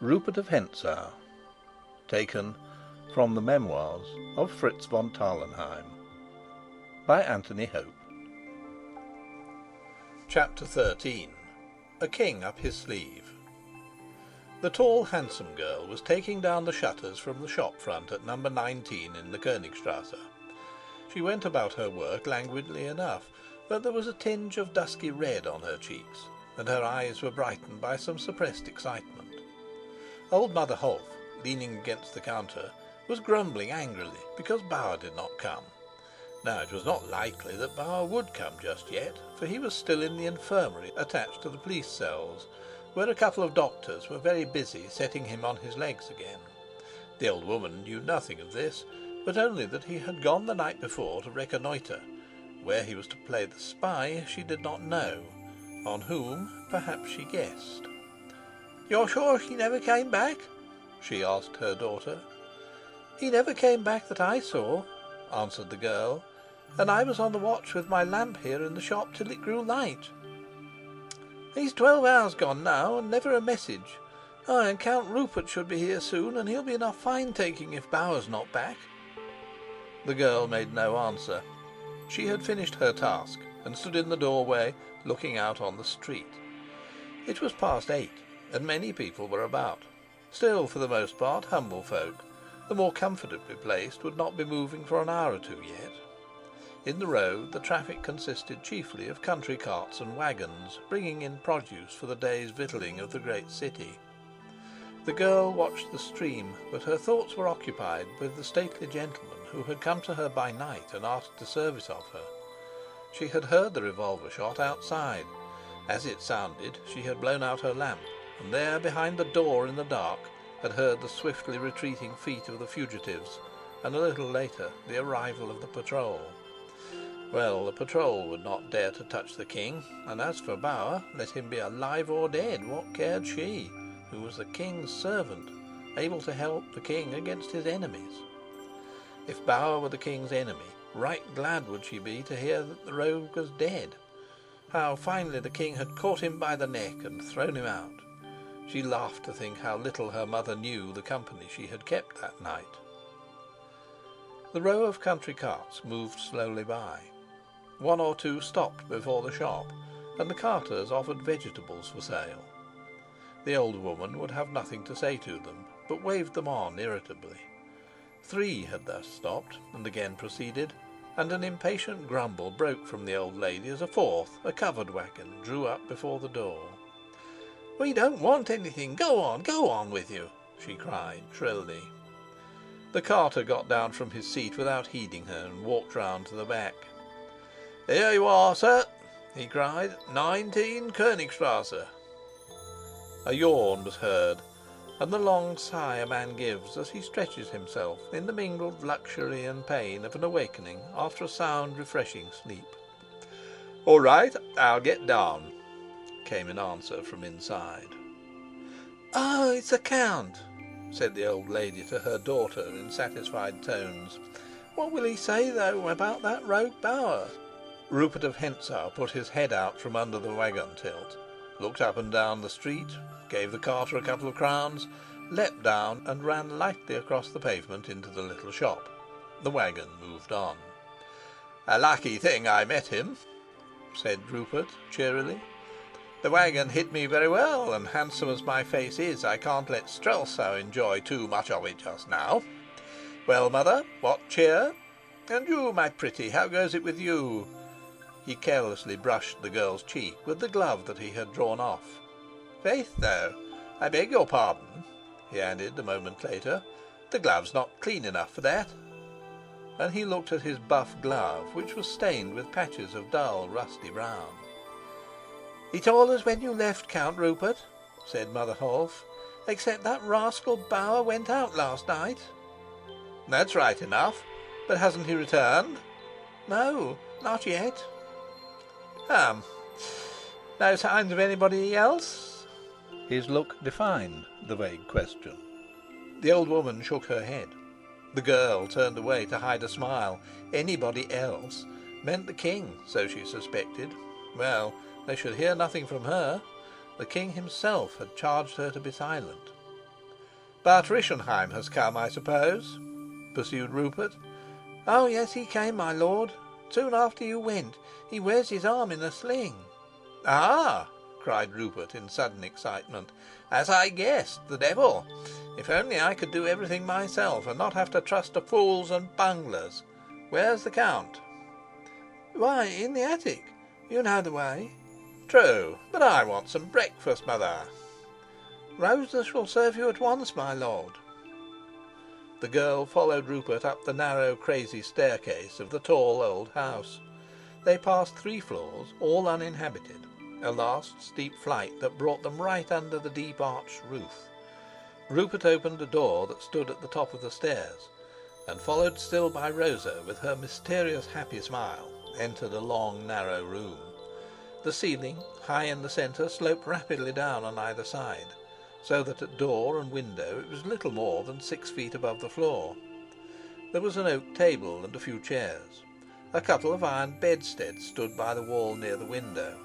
Rupert of Hentzau, taken from the Memoirs of Fritz von Tarlenheim, by Antony Hope. Chapter 13. A King Up His Sleeve. The tall, handsome girl was taking down the shutters from the shop front at number 19 in the Königstrasse. She went about her work languidly enough, but there was a tinge of dusky red on her cheeks, and her eyes were brightened by some suppressed excitement. Old Mother Holf, leaning against the counter, was grumbling angrily because Bauer did not come. Now, it was not likely that Bauer would come just yet, for he was still in the infirmary attached to the police cells, where a couple of doctors were very busy setting him on his legs again. The old woman knew nothing of this, but only that he had gone the night before to reconnoitre. Where he was to play the spy she did not know. On whom, perhaps, she guessed. "You're sure he never came back?" she asked her daughter. "He never came back that I saw," answered the girl, "and I was on the watch with my lamp here in the shop till it grew light. He's 12 hours gone now, and never a message. Oh, and Count Rupert should be here soon, and he'll be enough fine-taking if Bauer's not back." The girl made no answer. She had finished her task, and stood in the doorway, looking out on the street. It was past 8, and many people were about. Still, for the most part, humble folk. The more comfortably placed would not be moving for an hour or two yet. In the road the traffic consisted chiefly of country carts and wagons, bringing in produce for the day's victualling of the great city. The girl watched the stream, but her thoughts were occupied with the stately gentleman who had come to her by night and asked a service of her. She had heard the revolver shot outside. As it sounded, she had blown out her lamp, and there, behind the door in the dark, had heard the swiftly retreating feet of the fugitives, and a little later the arrival of the patrol. Well, the patrol would not dare to touch the king, and as for Bauer, let him be alive or dead, what cared she, who was the king's servant, able to help the king against his enemies? If Bauer were the king's enemy, right glad would she be to hear that the rogue was dead. How finally the king had caught him by the neck and thrown him out. She laughed to think how little her mother knew the company she had kept that night. The row of country carts moved slowly by. One or two stopped before the shop, and the carters offered vegetables for sale. The old woman would have nothing to say to them, but waved them on irritably. 3 had thus stopped, and again proceeded, and an impatient grumble broke from the old lady as a 4th, a covered wagon, drew up before the door. "We don't want anything. Go on with you," she cried shrilly. The carter got down from his seat without heeding her and walked round to the back. "Here you are, sir," he cried. "19 Königstrasse." A yawn was heard, and the long sigh a man gives as he stretches himself in the mingled luxury and pain of an awakening after a sound, refreshing sleep. "All right, I'll get down," came in answer from inside. "Oh, it's the Count," said the old lady to her daughter in satisfied tones. "What will he say, though, about that rogue Bauer?" Rupert of Hentzau put his head out from under the wagon tilt, looked up and down the street, gave the carter a couple of crowns, leapt down, and ran lightly across the pavement into the little shop. The wagon moved on. "A lucky thing I met him," said Rupert cheerily. "The wagon hit me very well, and handsome as my face is, I can't let Strelsau enjoy too much of it just now. Well, mother, what cheer? And you, my pretty, how goes it with you?" He carelessly brushed the girl's cheek with the glove that he had drawn off. "Faith, though, I beg your pardon," he added a moment later. "The glove's not clean enough for that." And he looked at his buff glove, which was stained with patches of dull, rusty brown. "It's all as when you left, Count Rupert," said Mother Holf, "except that rascal Bauer went out last night." "That's right enough. But hasn't he returned?" "No, not yet." No signs of anybody else?" His look defined the vague question. The old woman shook her head. The girl turned away to hide a smile. Anybody else meant the king, so she suspected. Well, they should hear nothing from her. The king himself had charged her to be silent. But Rischenheim has come, I suppose?" pursued Rupert. "Oh, yes, he came, my lord. Soon after you went. He wears his arm in a sling." "Ah!" cried Rupert in sudden excitement. "As I guessed, the devil! If only I could do everything myself, and not have to trust to fools and bunglers. Where's the Count?" "Why, in the attic. You know the way." "True, but I want some breakfast, mother." "Rosa shall serve you at once, my lord." The girl followed Rupert up the narrow, crazy staircase of the tall old house. They passed 3 floors, all uninhabited, a last steep flight that brought them right under the deep arched roof. Rupert opened a door that stood at the top of the stairs, and, followed still by Rosa with her mysterious happy smile, entered a long narrow room. The ceiling, high in the centre, sloped rapidly down on either side, so that at door and window it was little more than 6 feet above the floor. There was an oak table and a few chairs. A couple of iron bedsteads stood by the wall near the window.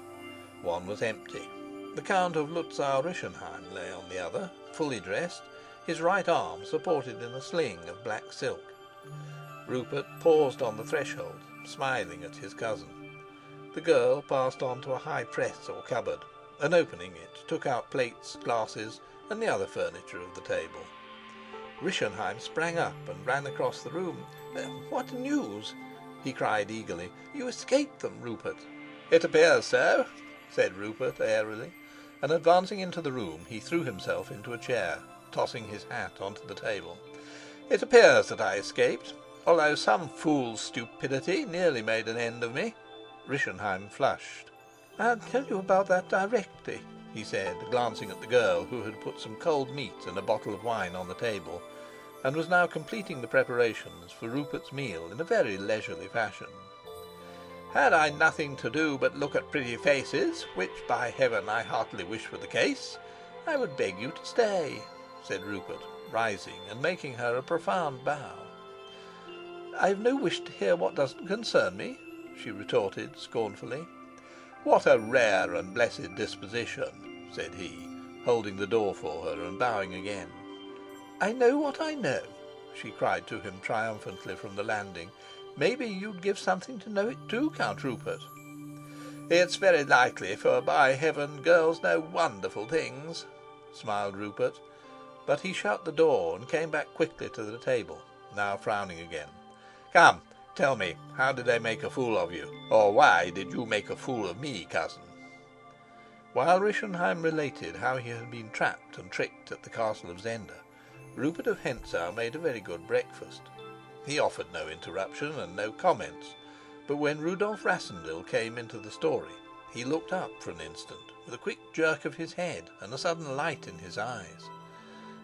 One was empty. The Count of Lützow-Rischenheim lay on the other, fully dressed, his right arm supported in a sling of black silk. Rupert paused on the threshold, smiling at his cousin. The girl passed on to a high press or cupboard, and opening it, took out plates, glasses, and the other furniture of the table. Rischenheim sprang up and ran across the room. "What news?" he cried eagerly. "You escaped them, Rupert." "It appears so," said Rupert airily, and advancing into the room he threw himself into a chair, tossing his hat onto the table. "It appears that I escaped, although some fool's stupidity nearly made an end of me." Rischenheim flushed. "I'll tell you about that directly," he said, glancing at the girl, who had put some cold meat and a bottle of wine on the table, and was now completing the preparations for Rupert's meal in a very leisurely fashion. "Had I nothing to do but look at pretty faces, which by heaven I heartily wish were the case, I would beg you to stay," said Rupert, rising and making her a profound bow. "I've no wish to hear what doesn't concern me," she retorted scornfully. "What a rare and blessed disposition," said he, holding the door for her and bowing again. "I know what I know," she cried to him triumphantly from the landing. "Maybe you'd give something to know it too, Count Rupert." "It's very likely, for by heaven, girls know wonderful things," smiled Rupert. But he shut the door and came back quickly to the table, now frowning again. "Come, tell me, how did they make a fool of you? Or why did you make a fool of me, cousin?" While Rischenheim related how he had been trapped and tricked at the castle of Zenda, Rupert of Hentzau made a very good breakfast. He offered no interruption and no comments, but when Rudolf Rassendyll came into the story, he looked up for an instant, with a quick jerk of his head and a sudden light in his eyes.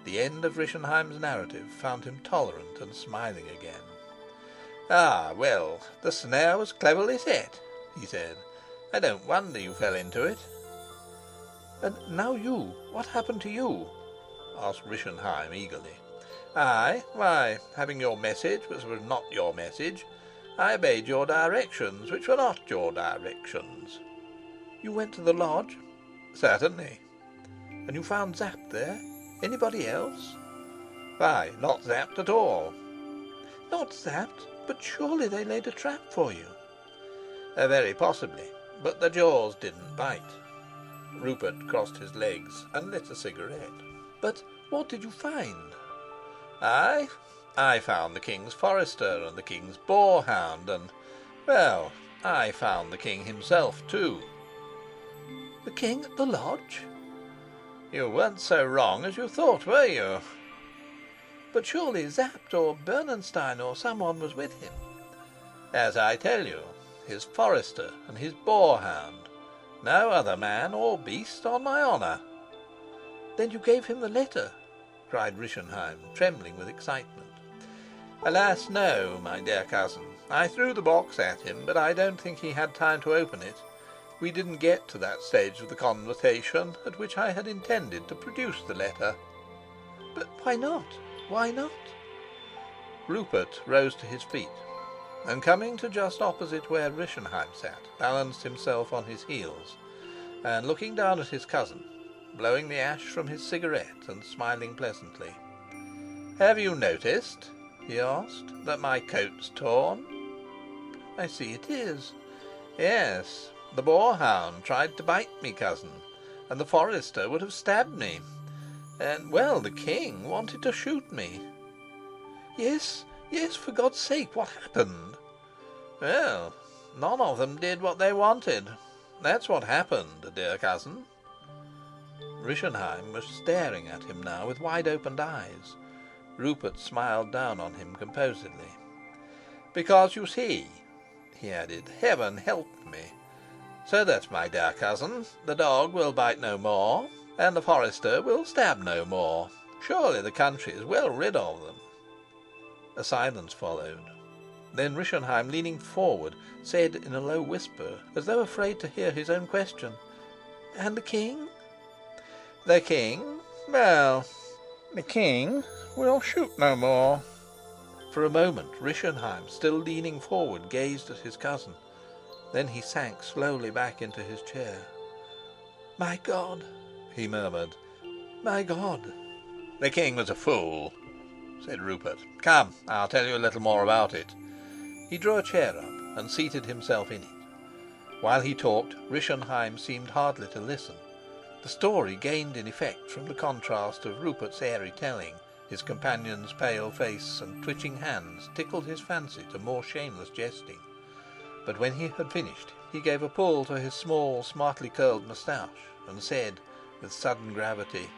The end of Rischenheim's narrative found him tolerant and smiling again. "Ah, well, the snare was cleverly set," he said. "I don't wonder you fell into it." "And now you, what happened to you?" asked Rischenheim eagerly. "I? Why, having your message, which was not your message, I obeyed your directions, which were not your directions." "You went to the lodge?" "Certainly." "And you found Sapt there? Anybody else?" "Why, not Sapt at all." "Not Sapt? But surely they laid a trap for you?" Very possibly, but the jaws didn't bite." Rupert crossed his legs and lit a cigarette. "But what did you find?" I found the king's forester and the king's boarhound, and, well, I found the king himself too." "The king at the lodge?" "You weren't so wrong as you thought, were you?" "But surely Sapt or Bernenstein or someone was with him?" "As I tell you, his forester and his boarhound. No other man or beast, on my honour." "Then you gave him the letter?" cried Rischenheim, trembling with excitement. "Alas, no, my dear cousin. I threw the box at him, but I don't think he had time to open it. We didn't get to that stage of the conversation at which I had intended to produce the letter." "But why not? Why not?" Rupert rose to his feet, and coming to just opposite where Rischenheim sat, balanced himself on his heels, and looking down at his cousin, blowing the ash from his cigarette and smiling pleasantly. "Have you noticed," he asked, "that my coat's torn?" "I see it is." "Yes. The boarhound tried to bite me, cousin, and the forester would have stabbed me. And, well, the king wanted to shoot me." Yes, yes, for God's sake, what happened? "Well, none of them did what they wanted. That's what happened, dear cousin." Rischenheim was staring at him now with wide opened eyes. Rupert smiled down on him composedly. "Because, you see," he added, "Heaven helped me. So that, my dear cousin, the dog will bite no more, and the forester will stab no more. Surely the country is well rid of them." A silence followed. Then Rischenheim, leaning forward, said in a low whisper, as though afraid to hear his own question, "And the king?" "The king? Well, the king will shoot no more." For a moment Rischenheim, still leaning forward, gazed at his cousin. Then he sank slowly back into his chair. "My God," he murmured. "my God." "The king was a fool," said Rupert. "Come, I'll tell you a little more about it." He drew a chair up and seated himself in it. While he talked, Rischenheim seemed hardly to listen. The story gained in effect from the contrast of Rupert's airy telling. His companion's pale face and twitching hands tickled his fancy to more shameless jesting. But when he had finished, he gave a pull to his small, smartly curled moustache, and said, with sudden gravity,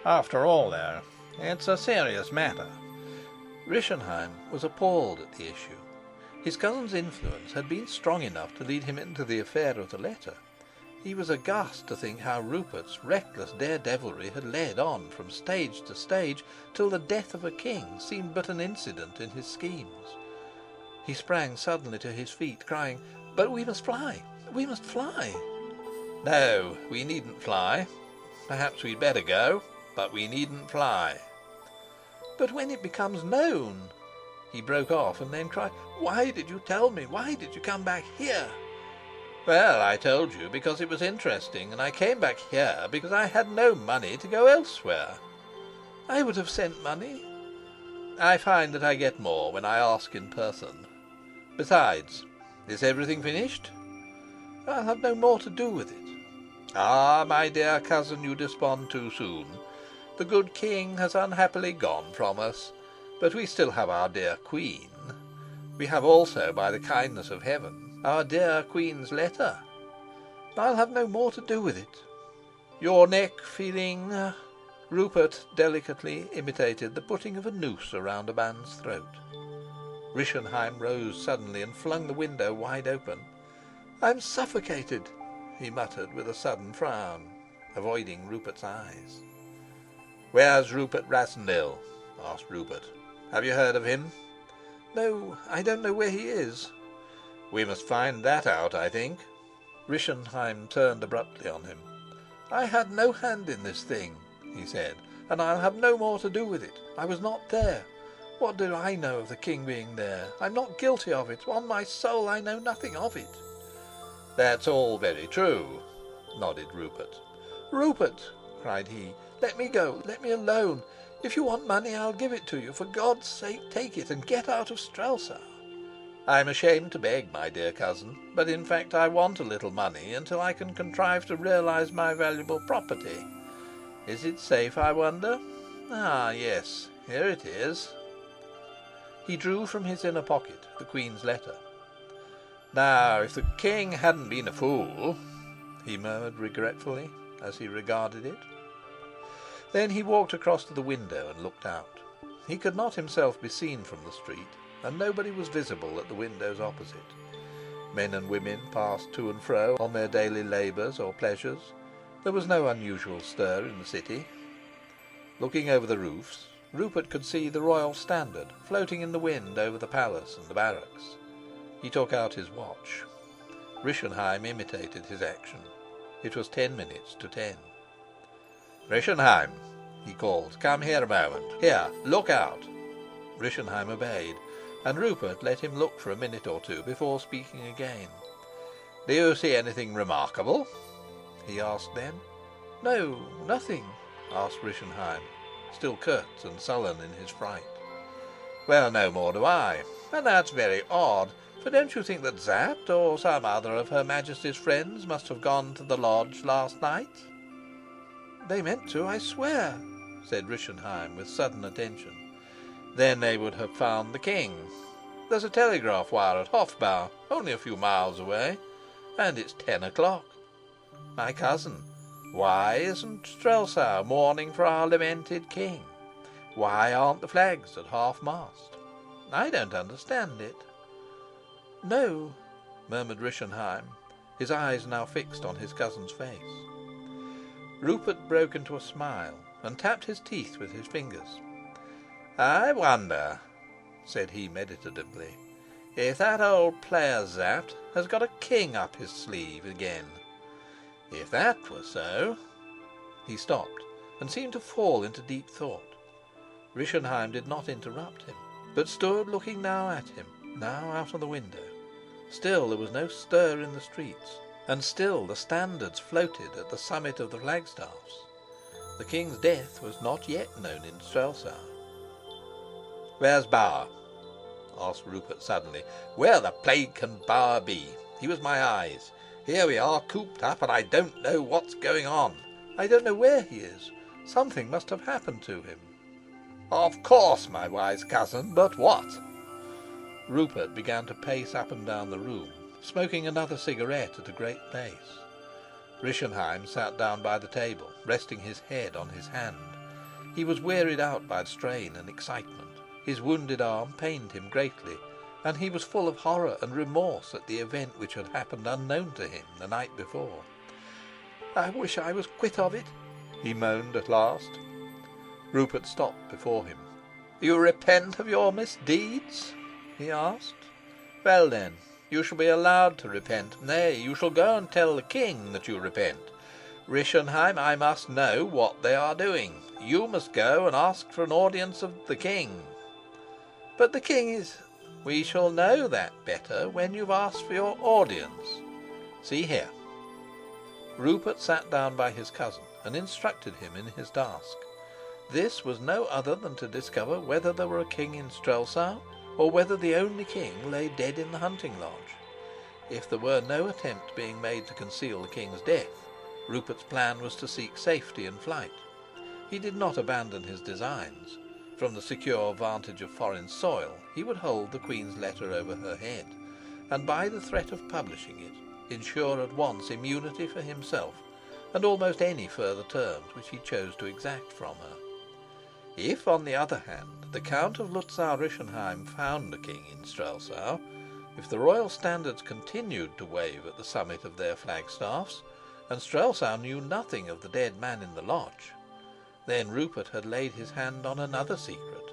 "After all, though, it's a serious matter." Rischenheim was appalled at the issue. His cousin's influence had been strong enough to lead him into the affair of the letter. He was aghast to think how Rupert's reckless daredevilry had led on from stage to stage till the death of a king seemed but an incident in his schemes. He sprang suddenly to his feet, crying, "But we must fly! We must fly!" "No, we needn't fly. Perhaps we'd better go, but we needn't fly." "But when it becomes known?" He broke off and then cried, "Why did you tell me? Why did you come back here?" "Well, I told you because it was interesting, and I came back here because I had no money to go elsewhere." "I would have sent money." "I find that I get more when I ask in person. Besides, is everything finished?" "I'll have no more to do with it." "Ah, my dear cousin, you despond too soon. The good king has unhappily gone from us, but we still have our dear queen. We have also, by the kindness of heaven, our dear queen's letter." "I'll have no more to do with it." "Your neck feeling?" Rupert delicately imitated the putting of a noose around a man's throat. Rischenheim rose suddenly and flung the window wide open. "I'm suffocated," he muttered with a sudden frown, avoiding Rupert's eyes. "Where's Rupert Rassendyll?" asked Rupert. "Have you heard of him?" "No, I don't know where he is." "We must find that out, I think." Rischenheim turned abruptly on him. "I had no hand in this thing," he said, "and I'll have no more to do with it. I was not there. What do I know of the king being there? I'm not guilty of it. On my soul, I know nothing of it." "That's all very true," nodded Rupert. "Rupert," cried he, "let me go. Let me alone. If you want money, I'll give it to you. For God's sake, take it and get out of Strelsau." "I'm ashamed to beg, my dear cousin, but in fact I want a little money until I can contrive to realize my valuable property. Is it safe, I wonder? Ah, yes, here it is." He drew from his inner pocket the Queen's letter. "Now, if the king hadn't been a fool," he murmured regretfully as he regarded it. Then he walked across to the window and looked out. He could not himself be seen from the street, and nobody was visible at the windows opposite. Men and women passed to and fro on their daily labours or pleasures. There was no unusual stir in the city. Looking over the roofs, Rupert could see the royal standard floating in the wind over the palace and the barracks. He took out his watch. Rischenheim imitated his action. It was 10 minutes to 10. "Rischenheim," he called, "come here a moment. Here, look out." Rischenheim obeyed, and Rupert let him look for a minute or two before speaking again. "Do you see anything remarkable?" he asked then. "No, nothing," asked Rischenheim. still curt and sullen in his fright. "Well, no more do I. And that's very odd, for don't you think that Sapt or some other of Her Majesty's friends must have gone to the lodge last night?" "They meant to, I swear," said Rischenheim with sudden attention. "Then they would have found the king. There's a telegraph wire at Hofbau, only a few miles away, and it's 10 o'clock. My cousin, why isn't Strelsau mourning for our lamented king? Why aren't the flags at half-mast? I don't understand it." "No," murmured Rischenheim, his eyes now fixed on his cousin's face. Rupert broke into a smile and tapped his teeth with his fingers. "I wonder," said he meditatively, "if that old player Sapt has got a king up his sleeve again. If that were so—" He stopped and seemed to fall into deep thought. Rischenheim did not interrupt him, but stood looking now at him, now out of the window. Still there was no stir in the streets, and still the standards floated at the summit of the flagstaffs. The king's death was not yet known in Strelsau. "Where's Bauer?" asked Rupert suddenly. "Where the plague can Bauer be? He was my eyes. Here we are cooped up, and I don't know what's going on." "I don't know where he is. Something must have happened to him." "Of course, my wise cousin, but what?" Rupert began to pace up and down the room, smoking another cigarette at a great pace. Rischenheim sat down by the table, resting his head on his hand. He was wearied out by strain and excitement. His wounded arm pained him greatly, and he was full of horror and remorse at the event which had happened unknown to him the night before. "I wish I was quit of it," he moaned at last. Rupert stopped before him. "You repent of your misdeeds?" he asked. "Well, then, you shall be allowed to repent. Nay, you shall go and tell the king that you repent. Rischenheim, I must know what they are doing. You must go and ask for an audience of the king." "But the king is—" "We shall know that better when you've asked for your audience. See here." Rupert sat down by his cousin and instructed him in his task. This was no other than to discover whether there were a king in Strelsau, or whether the only king lay dead in the hunting lodge. If there were no attempt being made to conceal the king's death, Rupert's plan was to seek safety in flight. He did not abandon his designs. From the secure vantage of foreign soil, he would hold the Queen's letter over her head, and by the threat of publishing it, ensure at once immunity for himself and almost any further terms which he chose to exact from her. If, on the other hand, the Count of Lützow-Rischenheim found a king in Strelsau, if the royal standards continued to wave at the summit of their flagstaffs, and Strelsau knew nothing of the dead man in the lodge, then Rupert had laid his hand on another secret,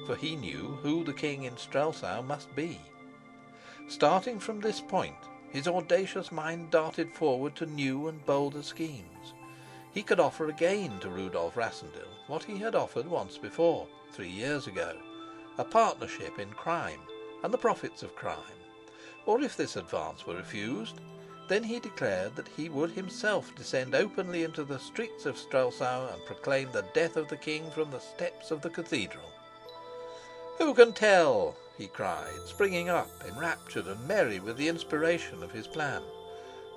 for he knew who the king in Strelsau must be. Starting from this point, his audacious mind darted forward to new and bolder schemes. He could offer again to Rudolf Rassendyll what he had offered once before, 3 years ago, a partnership in crime and the profits of crime. Or if this advance were refused, then he declared that he would himself descend openly into the streets of Strelsau and proclaim the death of the king from the steps of the cathedral. "Who can tell?" he cried, springing up, enraptured and merry with the inspiration of his plan.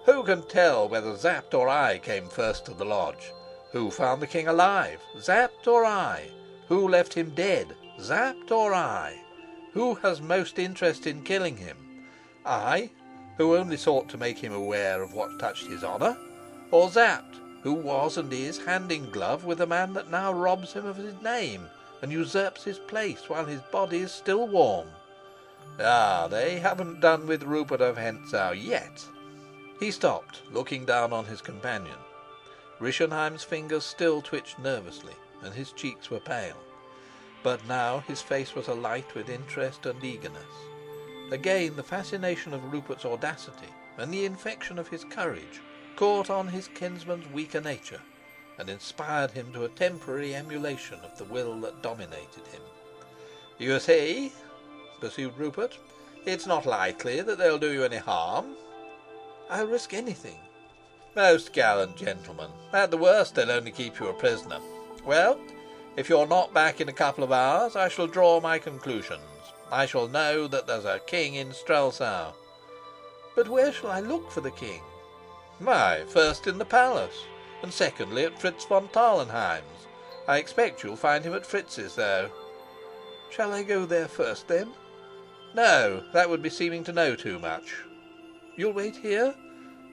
"Who can tell whether Sapt or I came first to the lodge? Who found the king alive, Sapt or I? Who left him dead, Sapt or I? Who has most interest in killing him? I, who only sought to make him aware of what touched his honour, or Sapt, who was and is hand in glove with a man that now robs him of his name and usurps his place while his body is still warm? Ah, they haven't done with Rupert of Hentzau yet." He stopped, looking down on his companion. Rischenheim's fingers still twitched nervously, and his cheeks were pale. But now his face was alight with interest and eagerness. Again the fascination of Rupert's audacity and the infection of his courage caught on his kinsman's weaker nature, and inspired him to a temporary emulation of the will that dominated him. "You see," pursued Rupert, "it's not likely that they'll do you any harm." "I'll risk anything." "Most gallant gentlemen. At the worst they'll only keep you a prisoner. Well, If you're not back in a couple of hours, I shall draw my conclusions. I shall know that there's a king in Strelsau." "But where shall I look for the king?" "Why, first in the palace, and secondly at Fritz von Tarlenheim's. I expect you'll find him at Fritz's, though." "Shall I go there first, then?" "No, that would be seeming to know too much." "You'll wait here?"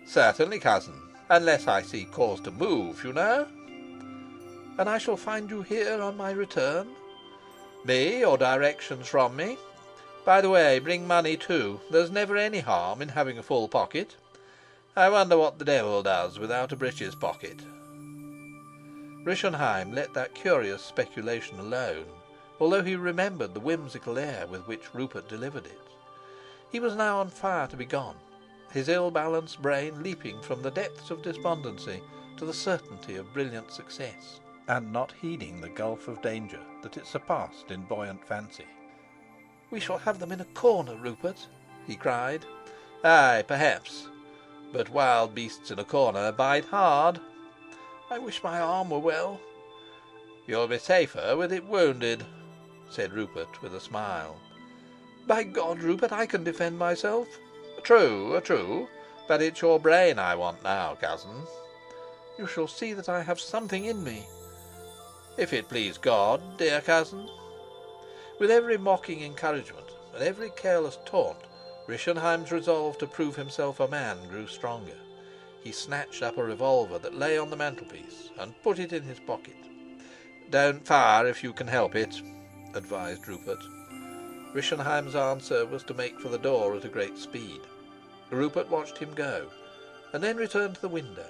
"Certainly, cousin, unless I see cause to move, you know." "And I shall find you here on my return?" "Me, or directions from me. By the way, bring money too. There's never any harm in having a full pocket. I wonder what the devil does without a breeches pocket." Rischenheim let that curious speculation alone, although he remembered the whimsical air with which Rupert delivered it. He was now on fire to be gone, his ill-balanced brain leaping from the depths of despondency to the certainty of brilliant success, and not heeding the gulf of danger that it surpassed in buoyant fancy. "We shall have them in a corner, Rupert," he cried. "Ay, perhaps. But wild beasts in a corner bite hard." "I wish my arm were well." "You'll be safer with it wounded," said Rupert with a smile. "By God, Rupert, I can defend myself." "True, true. But it's your brain I want now, cousin." "You shall see that I have something in me." "If it please God, dear cousin." With every mocking encouragement and every careless taunt, Rischenheim's resolve to prove himself a man grew stronger. He snatched up a revolver that lay on the mantelpiece and put it in his pocket. "Don't fire if you can help it," advised Rupert. Rischenheim's answer was to make for the door at a great speed. Rupert watched him go, and then returned to the window.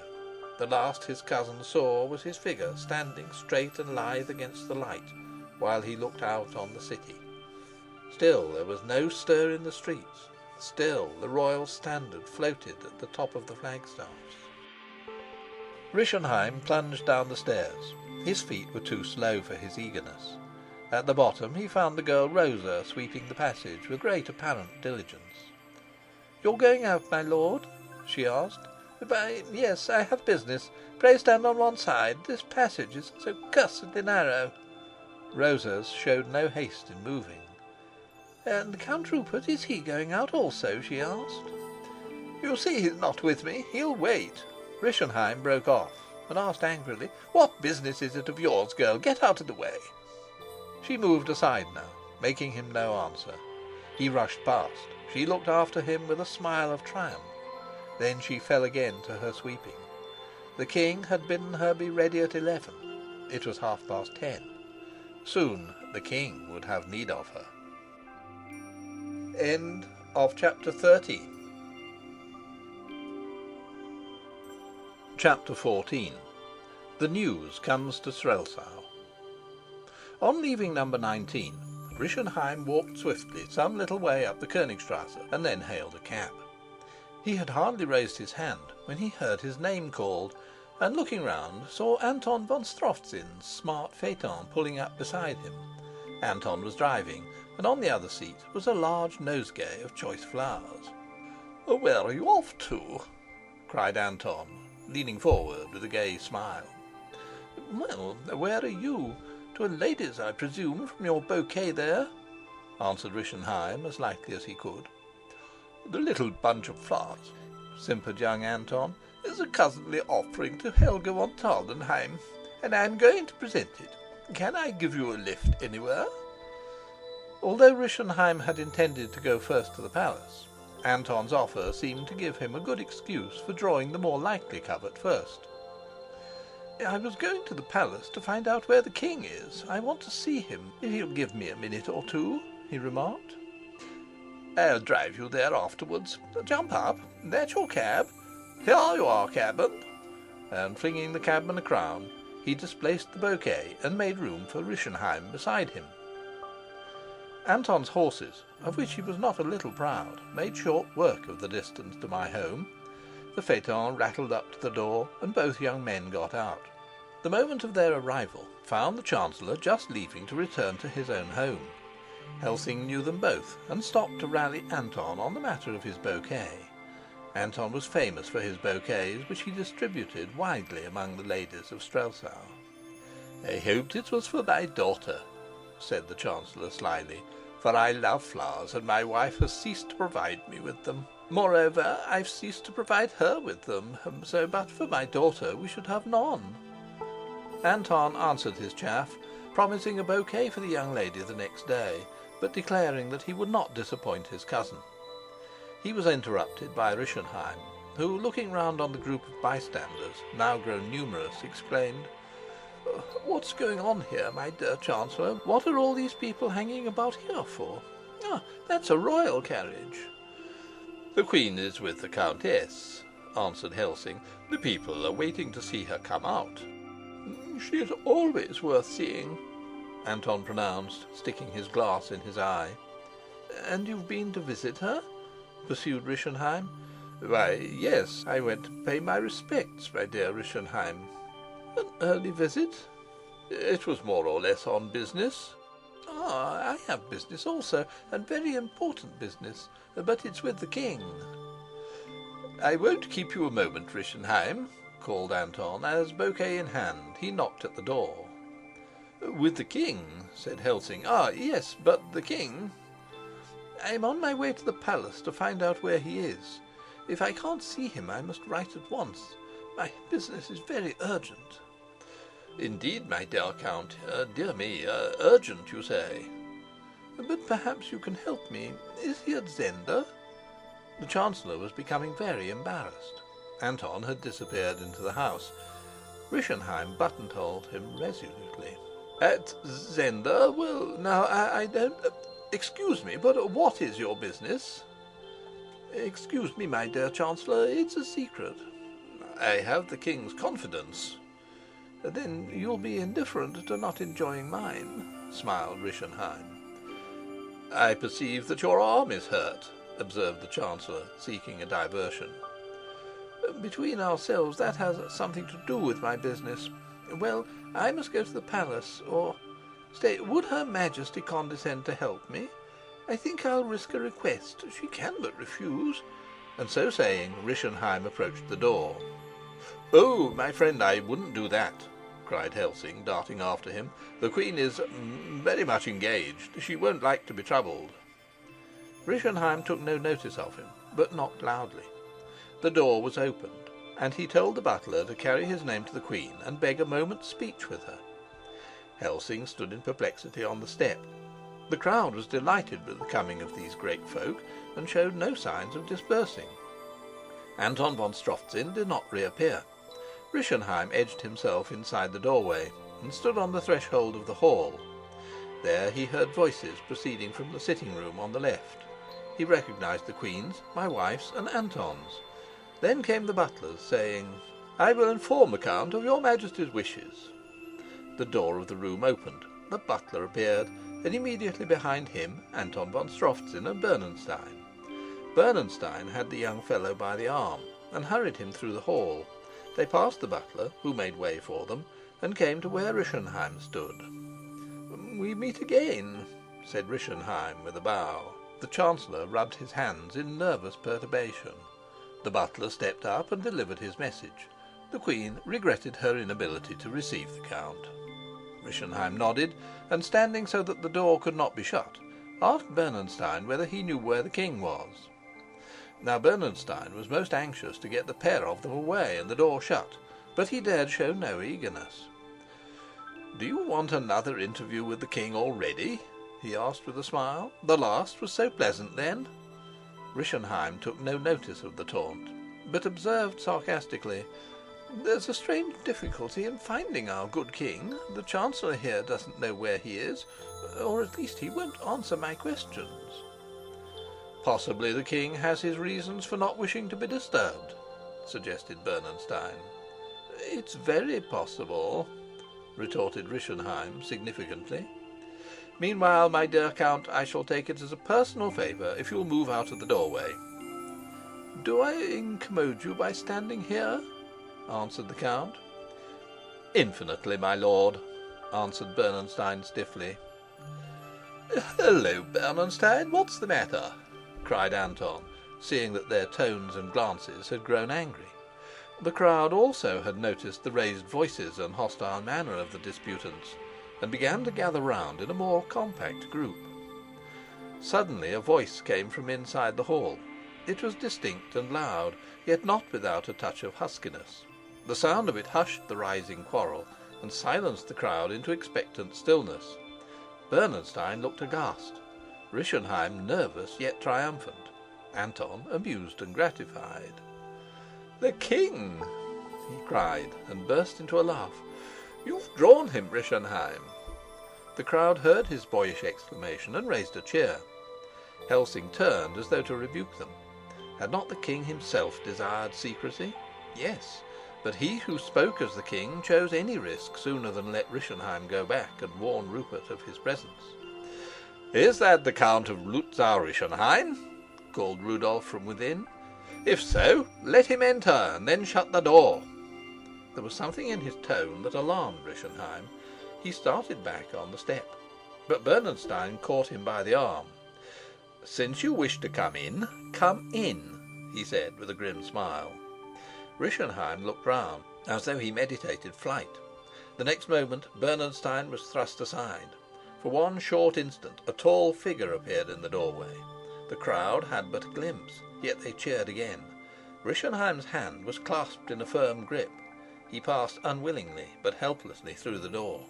The last his cousin saw was his figure standing straight and lithe against the light, while he looked out on the city. Still there was no stir in the streets. Still the royal standard floated at the top of the flagstaffs. Rischenheim plunged down the stairs. His feet were too slow for his eagerness. At the bottom he found the girl Rosa sweeping the passage with great apparent diligence. "You're going out, my lord?" she asked. "Yes, I have business. Pray stand on one side. This passage is so cussedly narrow." Rosa's showed no haste in moving. "And Count Rupert, is he going out also?" she asked. "You see he's not with me. He'll wait." Rischenheim broke off and asked angrily, "What business is it of yours, girl? Get out of the way." She moved aside now, making him no answer. He rushed past. She looked after him with a smile of triumph. Then she fell again to her sweeping. The king had bidden her be ready at 11. It was 10:30. Soon the king would have need of her. End of chapter 13. Chapter 14. The news comes to Strelsau. On leaving number 19, Rischenheim walked swiftly some little way up the Königstrasse and then hailed a cab. He had hardly raised his hand when he heard his name called, and looking round saw Anton von Strofzin's smart phaeton pulling up beside him. Anton was driving, and on the other seat was a large nosegay of choice flowers. "Where are you off to?" cried Anton, leaning forward with a gay smile. "Well, where are you? To a lady's, I presume, from your bouquet there," answered Rischenheim as lightly as he could. "The little bunch of flowers," simpered young Anton, "is a cousinly offering to Helga von Tarlenheim, and I am going to present it. Can I give you a lift anywhere?" Although Rischenheim had intended to go first to the palace, Anton's offer seemed to give him a good excuse for drawing the more likely covert first. "I was going to the palace to find out where the king is. I want to see him, if he'll give me a minute or two," he remarked. "I'll drive you there afterwards. Jump up. That's your cab. Here you are, cabman." And flinging the cabman a crown, he displaced the bouquet and made room for Rischenheim beside him. Anton's horses, of which he was not a little proud, made short work of the distance to my home. The phaeton rattled up to the door, and both young men got out. The moment of their arrival found the Chancellor just leaving to return to his own home. Helsing knew them both, and stopped to rally Anton on the matter of his bouquet. Anton was famous for his bouquets, which he distributed widely among the ladies of Strelsau. I hoped it was for my daughter, said the Chancellor slyly, for I love flowers, and my wife has ceased to provide me with them. Moreover, I've ceased to provide her with them, so but for my daughter we should have none. Anton answered his chaff, promising a bouquet for the young lady the next day, but declaring that he would not disappoint his cousin. He was interrupted by Rischenheim, who, looking round on the group of bystanders, now grown numerous, exclaimed, "What's going on here, my dear Chancellor? What are all these people hanging about here for? Ah, that's a royal carriage." "The Queen is with the Countess," answered Helsing. "The people are waiting to see her come out." "She is always worth seeing," Anton pronounced, sticking his glass in his eye. "And you've been to visit her?" pursued Rischenheim. "Why, yes, I went to pay my respects, my dear Rischenheim." "An early visit?" "It was more or less on business." "Ah, I have business also, and very important business, but it's with the king." "I won't keep you a moment, Rischenheim," called Anton, as, bouquet in hand, he knocked at the door. "With the king?" said Helsing. "Ah, yes, but the king—" "I'm on my way to the palace to find out where he is. If I can't see him, I must write at once. My business is very urgent." "Indeed, my dear Count. Dear me, urgent, you say?" "But perhaps you can help me. Is he at Zenda?" The Chancellor was becoming very embarrassed. Anton had disappeared into the house. Rischenheim buttonholed him resolutely. "At Zenda? Well, now, I don't... Excuse me, but what is your business?" "Excuse me, my dear Chancellor, it's a secret." "I have the king's confidence." "Then you'll be indifferent to not enjoying mine," smiled Rischenheim. "I perceive that your arm is hurt," observed the Chancellor, seeking a diversion. "Between ourselves, that has something to do with my business. Well, I must go to the palace, or... Stay, would Her Majesty condescend to help me? I think I'll risk a request. She can but refuse." And so saying, Rischenheim approached the door. "Oh, my friend, I wouldn't do that," cried Helsing, darting after him. "The Queen is very much engaged. She won't like to be troubled." Rischenheim took no notice of him, but knocked loudly. The door was opened, and he told the butler to carry his name to the Queen and beg a moment's speech with her. Helsing stood in perplexity on the step. The crowd was delighted with the coming of these great folk, and showed no signs of dispersing. Anton von Strofzin did not reappear. Rischenheim edged himself inside the doorway, and stood on the threshold of the hall. There he heard voices proceeding from the sitting-room on the left. He recognized the Queen's, my wife's, and Anton's. Then came the butlers, saying, "I will inform the Count of your Majesty's wishes." The door of the room opened, the butler appeared, and immediately behind him Anton von Strofzin and Bernenstein. Bernenstein had the young fellow by the arm, and hurried him through the hall. They passed the butler, who made way for them, and came to where Rischenheim stood. "We meet again," said Rischenheim with a bow. The Chancellor rubbed his hands in nervous perturbation. The butler stepped up and delivered his message. The Queen regretted her inability to receive the Count. Rischenheim nodded, and standing so that the door could not be shut, asked Bernenstein whether he knew where the king was. Now Bernenstein was most anxious to get the pair of them away and the door shut, but he dared show no eagerness. "Do you want another interview with the king already?" he asked with a smile. "The last was so pleasant then." Rischenheim took no notice of the taunt, but observed sarcastically, "There's a strange difficulty in finding our good king. The Chancellor here doesn't know where he is, or at least he won't answer my questions." "Possibly the king has his reasons for not wishing to be disturbed," suggested Bernenstein. "It's very possible," retorted Rischenheim significantly. "Meanwhile, my dear Count, I shall take it as a personal favour if you'll move out of the doorway." "Do I incommode you by standing here?" answered the Count. "Infinitely, my lord," answered Bernenstein stiffly. "Hello, Bernenstein, what's the matter?" cried Anton, seeing that their tones and glances had grown angry. The crowd also had noticed the raised voices and hostile manner of the disputants, and began to gather round in a more compact group. Suddenly a voice came from inside the hall. It was distinct and loud, yet not without a touch of huskiness. The sound of it hushed the rising quarrel, and silenced the crowd into expectant stillness. Bernenstein looked aghast, Rischenheim nervous yet triumphant, Anton amused and gratified. "The king!" he cried, and burst into a laugh. "You've drawn him, Rischenheim." The crowd heard his boyish exclamation and raised a cheer. Helsing turned as though to rebuke them. Had not the king himself desired secrecy? Yes, but he who spoke as the king chose any risk sooner than let Rischenheim go back and warn Rupert of his presence. "Is that the Count of Lützow Rischenheim?" called Rudolf from within. "If so, let him enter, and then shut the door." There was something in his tone that alarmed Rischenheim. He started back on the step, but Bernenstein caught him by the arm. "Since you wish to come in," he said with a grim smile. Rischenheim looked round, as though he meditated flight. The next moment Bernenstein was thrust aside. For one short instant a tall figure appeared in the doorway. The crowd had but a glimpse, yet they cheered again. Rischenheim's hand was clasped in a firm grip. He passed unwillingly but helplessly through the door.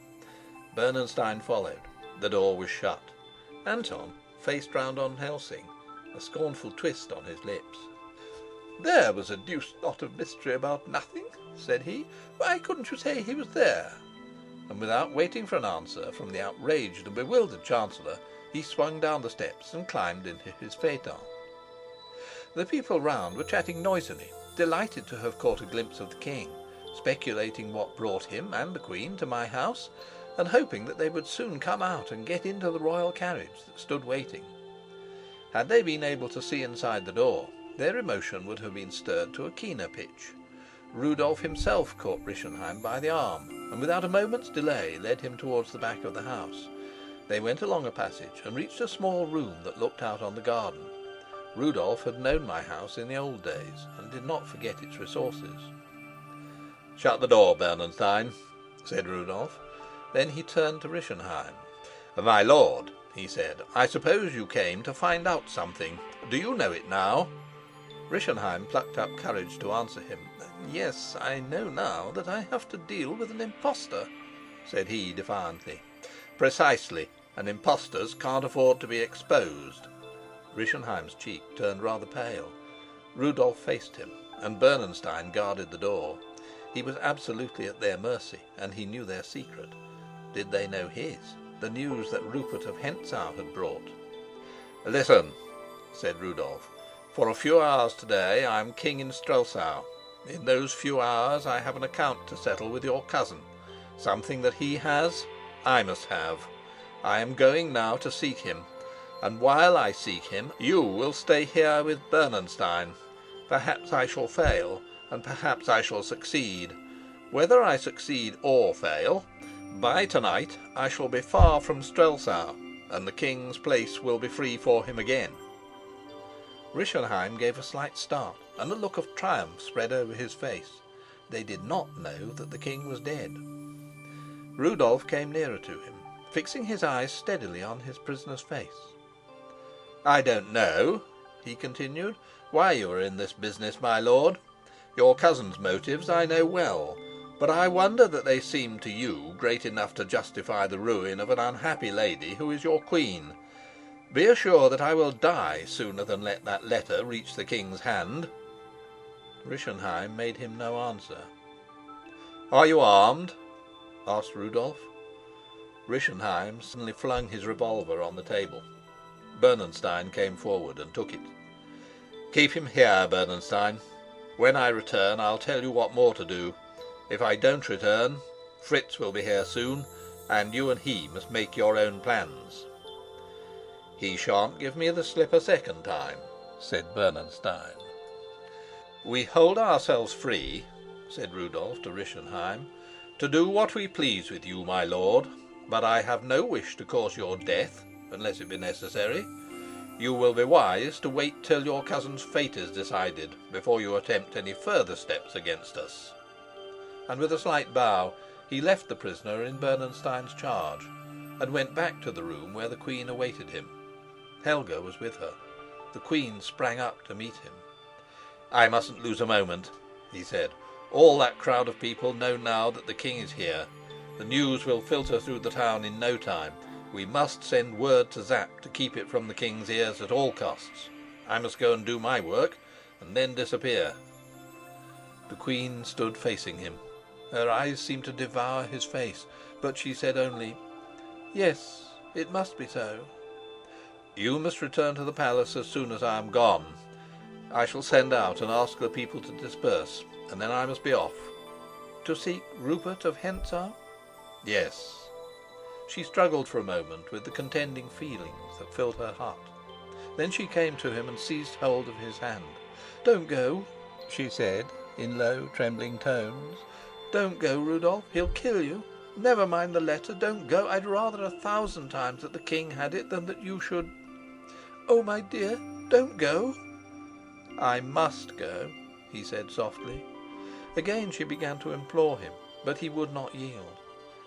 Bernenstein followed. The door was shut. Anton faced round on Helsing, a scornful twist on his lips. "There was a deuced lot of mystery about nothing," said he. "Why couldn't you say he was there?" And without waiting for an answer from the outraged and bewildered Chancellor, he swung down the steps and climbed into his phaeton. The people round were chatting noisily, delighted to have caught a glimpse of the king, speculating what brought him and the queen to my house, and hoping that they would soon come out and get into the royal carriage that stood waiting. Had they been able to see inside the door, their emotion would have been stirred to a keener pitch. Rudolf himself caught Rischenheim by the arm, and without a moment's delay led him towards the back of the house. They went along a passage and reached a small room that looked out on the garden. Rudolf had known my house in the old days, and did not forget its resources. "Shut the door, Bernenstein," said Rudolf. Then he turned to Rischenheim. "My lord," he said, "I suppose you came to find out something. Do you know it now?" Rischenheim plucked up courage to answer him. "Yes, I know now that I have to deal with an impostor," said he defiantly. "Precisely. And impostors can't afford to be exposed." Rischenheim's cheek turned rather pale. Rudolf faced him, and Bernenstein guarded the door. He was absolutely at their mercy, and he knew their secret. Did they know his? The news that Rupert of Hentzau had brought? "Listen," said Rudolf. "For a few hours today I am king in Strelsau. In those few hours I have an account to settle with your cousin. Something that he has, I must have. I am going now to seek him, and while I seek him you will stay here with Bernenstein. Perhaps I shall fail, and perhaps I shall succeed. Whether I succeed or fail, by tonight I shall be far from Strelsau, and the king's place will be free for him again." Rischenheim gave a slight start, and a look of triumph spread over his face. They did not know that the king was dead. Rudolf came nearer to him, fixing his eyes steadily on his prisoner's face. "I don't know," he continued, "why you are in this business, my lord. Your cousin's motives I know well, but I wonder that they seem to you great enough to justify the ruin of an unhappy lady who is your queen. Be assured that I will die sooner than let that letter reach the king's hand." Rischenheim made him no answer. "Are you armed?" asked Rudolf. Rischenheim suddenly flung his revolver on the table. Bernenstein came forward and took it. "Keep him here, Bernenstein. When I return I'll tell you what more to do. If I don't return, Fritz will be here soon, and you and he must make your own plans." "He shan't give me the slip a second time," said Bernenstein. "We hold ourselves free," said Rudolf to Rischenheim, "to do what we please with you, my lord, but I have no wish to cause your death unless it be necessary. You will be wise to wait till your cousin's fate is decided before you attempt any further steps against us." And with a slight bow he left the prisoner in Bernenstein's charge, and went back to the room where the Queen awaited him. Helga was with her. The Queen sprang up to meet him. "I mustn't lose a moment," he said. "All that crowd of people know now that the king is here. The news will filter through the town in no time. We must send word to Zapp to keep it from the king's ears at all costs. I must go and do my work, and then disappear." The Queen stood facing him. Her eyes seemed to devour his face, but she said only, "Yes, it must be so." "You must return to the palace as soon as I am gone. I shall send out and ask the people to disperse, and then I must be off." "To seek Rupert of Hentzau?" "Yes." She struggled for a moment with the contending feelings that filled her heart. Then she came to him and seized hold of his hand. "Don't go," she said in low, trembling tones. "Don't go, Rudolf. He'll kill you. Never mind the letter. Don't go. I'd rather 1,000 times that the king had it than that you should. Oh, my dear, don't go." "I must go," he said softly. Again she began to implore him, but he would not yield.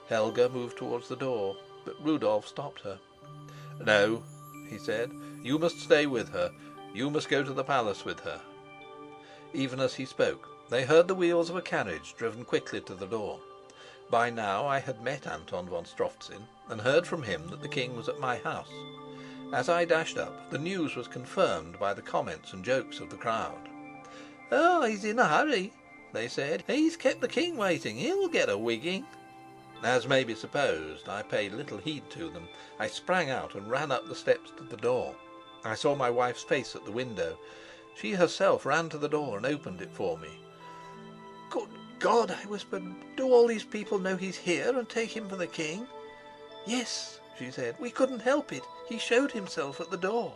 Helga moved towards the door, but Rudolf stopped her. "No," he said. "You must stay with her. You must go to the palace with her." Even as he spoke, they heard the wheels of a carriage driven quickly to the door. By now I had met Anton von Strofzin and heard from him that the king was at my house. As I dashed up, the news was confirmed by the comments and jokes of the crowd. "Oh, he's in a hurry," they said. "He's kept the king waiting. He'll get a wigging." As may be supposed, I paid little heed to them. I sprang out and ran up the steps to the door. I saw my wife's face at the window. She herself ran to the door and opened it for me. "Good God," I whispered, "do all these people know he's here and take him for the king?" "Yes," she said, "we couldn't help it. He showed himself at the door."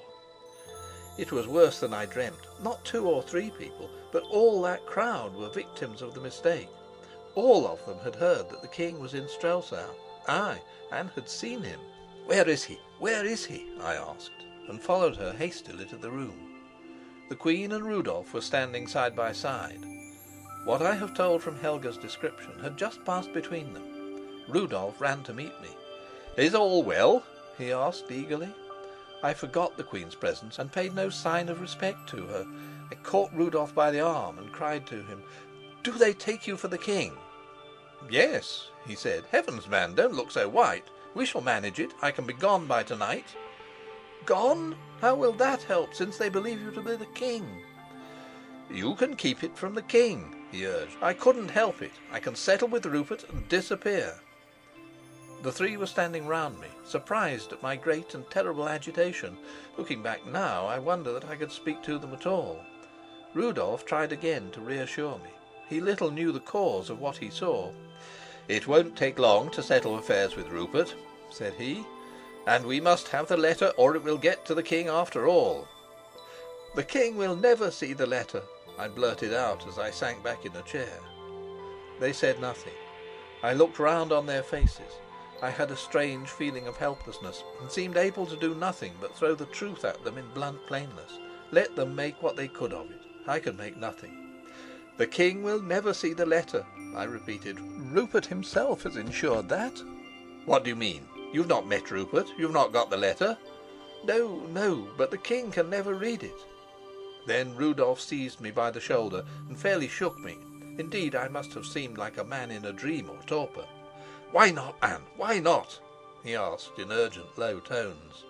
It was worse than I dreamt. Not 2 or 3 people, but all that crowd were victims of the mistake. All of them had heard that the king was in Strelsau. Aye, and had seen him. "Where is he? Where is he?" I asked, and followed her hastily to the room. The Queen and Rudolf were standing side by side. What I have told from Helga's description had just passed between them. Rudolf ran to meet me. "Is all well?" he asked eagerly. I forgot the Queen's presence and paid no sign of respect to her. I caught Rudolf by the arm and cried to him, "Do they take you for the king?" "Yes," he said. "Heavens, man, don't look so white. We shall manage it. I can be gone by tonight." "Gone? How will that help, since they believe you to be the king?" "You can keep it from the king," he urged. "I couldn't help it. I can settle with Rupert and disappear." The 3 were standing round me, surprised at my great and terrible agitation. Looking back now, I wonder that I could speak to them at all. Rudolf tried again to reassure me. He little knew the cause of what he saw. "It won't take long to settle affairs with Rupert," said he, "and we must have the letter, or it will get to the king after all." "The king will never see the letter," I blurted out as I sank back in a chair. They said nothing. I looked round on their faces. I had a strange feeling of helplessness, and seemed able to do nothing but throw the truth at them in blunt plainness. Let them make what they could of it. I could make nothing. "The king will never see the letter," I repeated. "Rupert himself has ensured that." "What do you mean? You've not met Rupert? You've not got the letter?" "No, no, but the king can never read it." Then Rudolf seized me by the shoulder and fairly shook me. Indeed, I must have seemed like a man in a dream or torpor. "Why not, Anne? Why not?" he asked in urgent, low tones.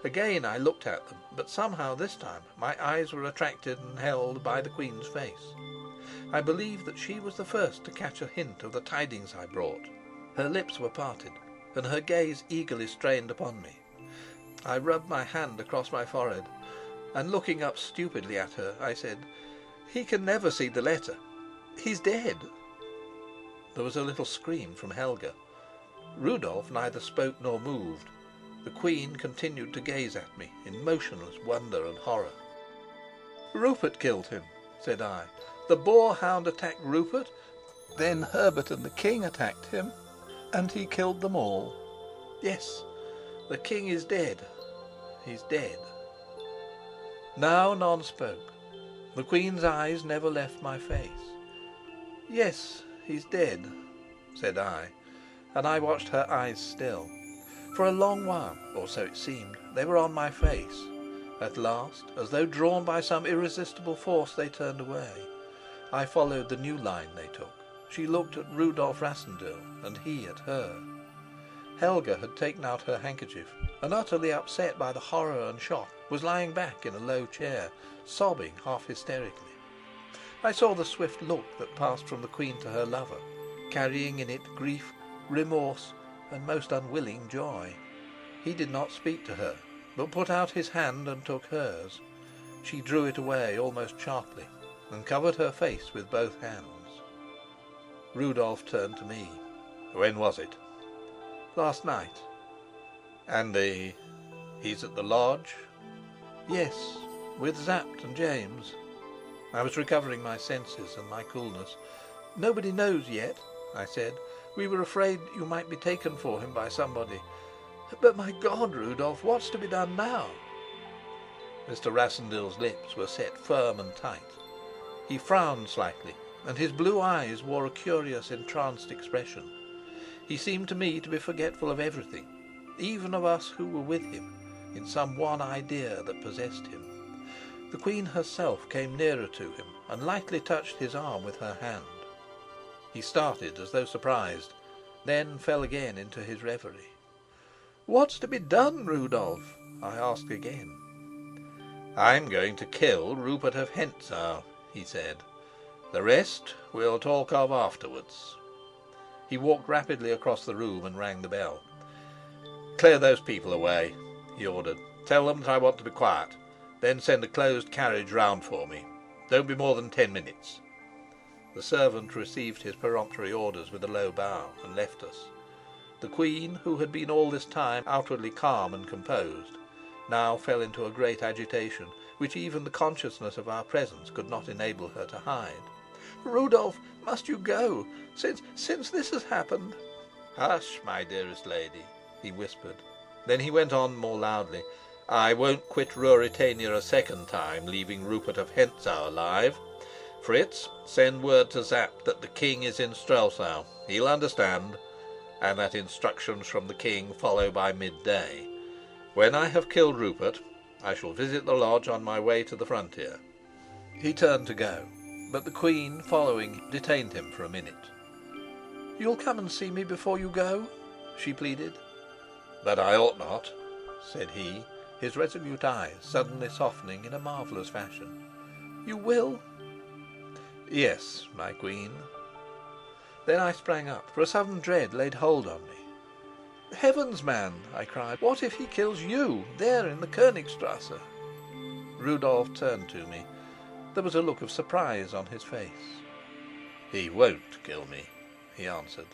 Again I looked at them, but somehow this time my eyes were attracted and held by the Queen's face. I believe that she was the first to catch a hint of the tidings I brought. Her lips were parted, and her gaze eagerly strained upon me. I rubbed my hand across my forehead, and looking up stupidly at her, I said, "He can never see the letter. He's dead." There was a little scream from Helga. Rudolf neither spoke nor moved. The Queen continued to gaze at me in motionless wonder and horror. "Rupert killed him," said I. "The boarhound attacked Rupert, then Herbert and the king attacked him, and he killed them all. Yes, the king is dead. He's dead." Now none spoke. The Queen's eyes never left my face. "Yes, he's dead," said I, and I watched her eyes still. For a long while, or so it seemed, they were on my face. At last, as though drawn by some irresistible force, they turned away. I followed the new line they took. She looked at Rudolf Rassendyll, and he at her. Helga had taken out her handkerchief, and, utterly upset by the horror and shock, was lying back in a low chair, sobbing half hysterically. I saw the swift look that passed from the Queen to her lover, carrying in it grief, remorse, and most unwilling joy. He did not speak to her, but put out his hand and took hers. She drew it away almost sharply, and covered her face with both hands. Rudolf turned to me. "When was it?" "Last night." "And he's at the lodge?" "Yes, with Sapt and James." I was recovering my senses and my coolness. "Nobody knows yet," I said. "We were afraid you might be taken for him by somebody. But my God, Rudolf, what's to be done now?" Mr. Rassendyll's lips were set firm and tight. He frowned slightly, and his blue eyes wore a curious, entranced expression. He seemed to me to be forgetful of everything, even of us who were with him, in some one idea that possessed him. The Queen herself came nearer to him and lightly touched his arm with her hand. He started as though surprised, then fell again into his reverie. "What's to be done, Rudolf?" I asked again. "I'm going to kill Rupert of Hentzau," he said. "The rest we'll talk of afterwards." He walked rapidly across the room and rang the bell. "Clear those people away," he ordered. "Tell them that I want to be quiet. Then send a closed carriage round for me. Don't be more than 10 minutes." The servant received his peremptory orders with a low bow and left us. The Queen, who had been all this time outwardly calm and composed, now fell into a great agitation, which even the consciousness of our presence could not enable her to hide. "Rudolf, must you go? Since this has happened." "Hush, my dearest lady," he whispered. Then he went on more loudly. "I won't quit Ruritania a second time, leaving Rupert of Hentzau alive. Fritz, send word to Sapt that the king is in Strelsau. He'll understand. And that instructions from the king follow by midday. When I have killed Rupert, I shall visit the lodge on my way to the frontier." He turned to go, but the Queen, following, detained him for a minute. "You'll come and see me before you go?" she pleaded. "But I ought not," said he, his resolute eyes suddenly softening in a marvellous fashion. "You will?" "Yes, my Queen." Then I sprang up, for a sudden dread laid hold on me. "Heavens, man!" I cried. "What if he kills you, there in the Königstrasse?" Rudolf turned to me. There was a look of surprise on his face. "He won't kill me," he answered.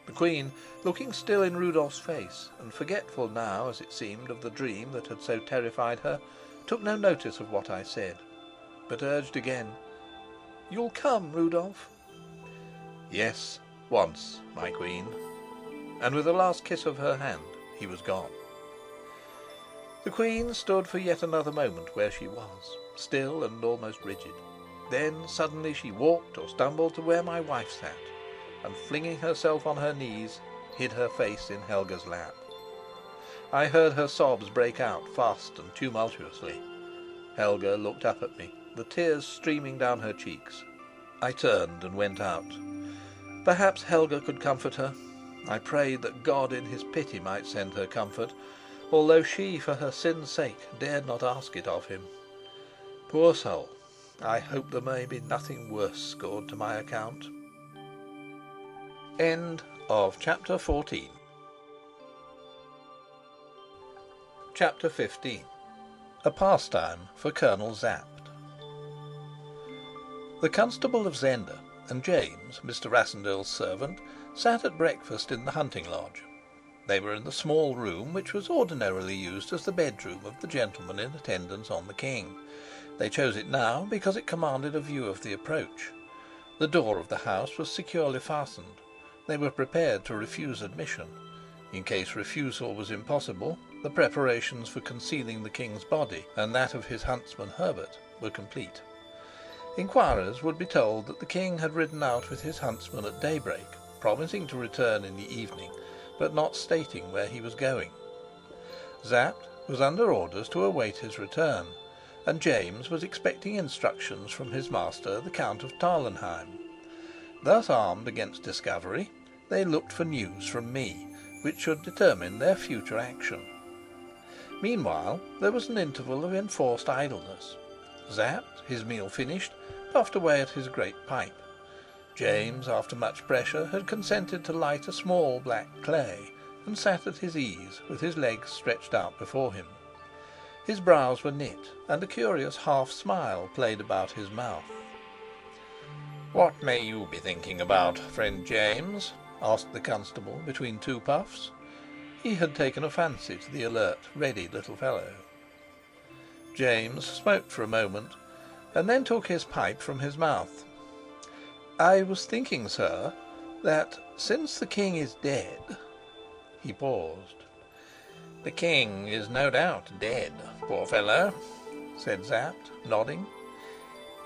The Queen, looking still in Rudolf's face, and forgetful now, as it seemed, of the dream that had so terrified her, took no notice of what I said, but urged again, "You'll come, Rudolf?" "Yes, once, my Queen." And with a last kiss of her hand, he was gone. The Queen stood for yet another moment where she was, still and almost rigid. Then suddenly she walked or stumbled to where my wife sat, and flinging herself on her knees, hid her face in Helga's lap. I heard her sobs break out fast and tumultuously. Helga looked up at me, the tears streaming down her cheeks. I turned and went out. Perhaps Helga could comfort her. I prayed that God in his pity might send her comfort, although she, for her sin's sake, dared not ask it of him. Poor soul, I hope there may be nothing worse scored to my account. End of chapter 14. Chapter 15. A pastime for Colonel Sapt. The Constable of Zenda and James, Mr. Rassendyll's servant, sat at breakfast in the hunting lodge. They were in the small room which was ordinarily used as the bedroom of the gentleman in attendance on the king. They chose it now because it commanded a view of the approach. The door of the house was securely fastened. They were prepared to refuse admission. In case refusal was impossible, the preparations for concealing the king's body and that of his huntsman Herbert were complete. Inquirers would be told that the king had ridden out with his huntsman at daybreak, promising to return in the evening, but not stating where he was going. Sapt was under orders to await his return, and James was expecting instructions from his master, the Count of Tarlenheim. Thus armed against discovery, they looked for news from me, which should determine their future action. Meanwhile, there was an interval of enforced idleness. Sapt, his meal finished, puffed away at his great pipe. James, after much pressure, had consented to light a small black clay, and sat at his ease, with his legs stretched out before him. His brows were knit, and a curious half-smile played about his mouth. "What may you be thinking about, friend James?" asked the constable between two puffs. He had taken a fancy to the alert, ready little fellow. James smoked for a moment, and then took his pipe from his mouth. "I was thinking, sir, that since the king is dead—" He paused. "The king is no doubt dead, poor fellow," said Sapt, nodding.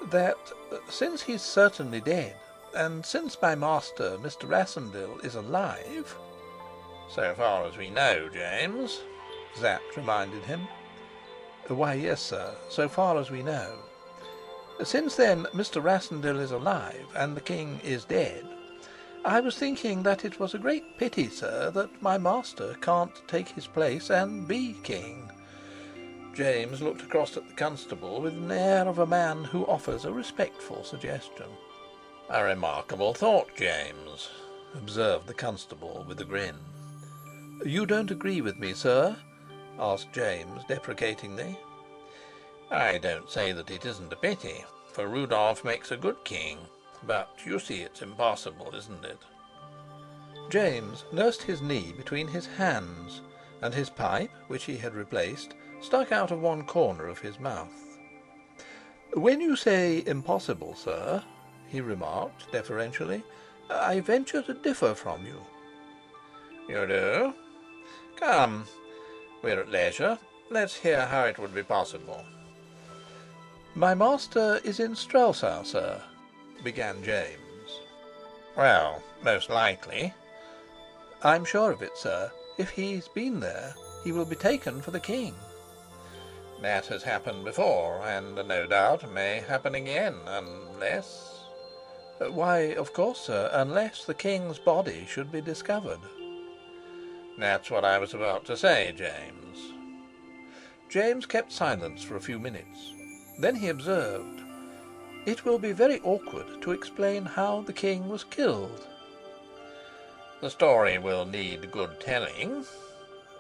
"That since he's certainly dead, and since my master, Mr. Rassendyll, is alive—" "So far as we know, James," Sapt reminded him. "Why, yes, sir, so far as we know. Since then Mr. Rassendyll is alive and the king is dead, I was thinking that it was a great pity, sir, that my master can't take his place and be king." James looked across at the constable with an air of a man who offers a respectful suggestion. "A remarkable thought, James," observed the constable with a grin. "You don't agree with me, sir?" asked James deprecatingly. "I don't say that it isn't a pity, for Rudolf makes a good king. But you see it's impossible, isn't it?" James nursed his knee between his hands, and his pipe, which he had replaced, stuck out of one corner of his mouth. "When you say impossible, sir," he remarked deferentially, "I venture to differ from you." "You do? Come, we're at leisure. Let's hear how it would be possible." "My master is in Strelsau, sir," began James. "Well, most likely." "I'm sure of it, sir. If he's been there, he will be taken for the king." "That has happened before, and no doubt may happen again, unless—" "Why, of course, sir, unless the king's body should be discovered." "That's what I was about to say, James." James kept silence for a few minutes. Then he observed, "It will be very awkward to explain how the king was killed." "The story will need good telling,"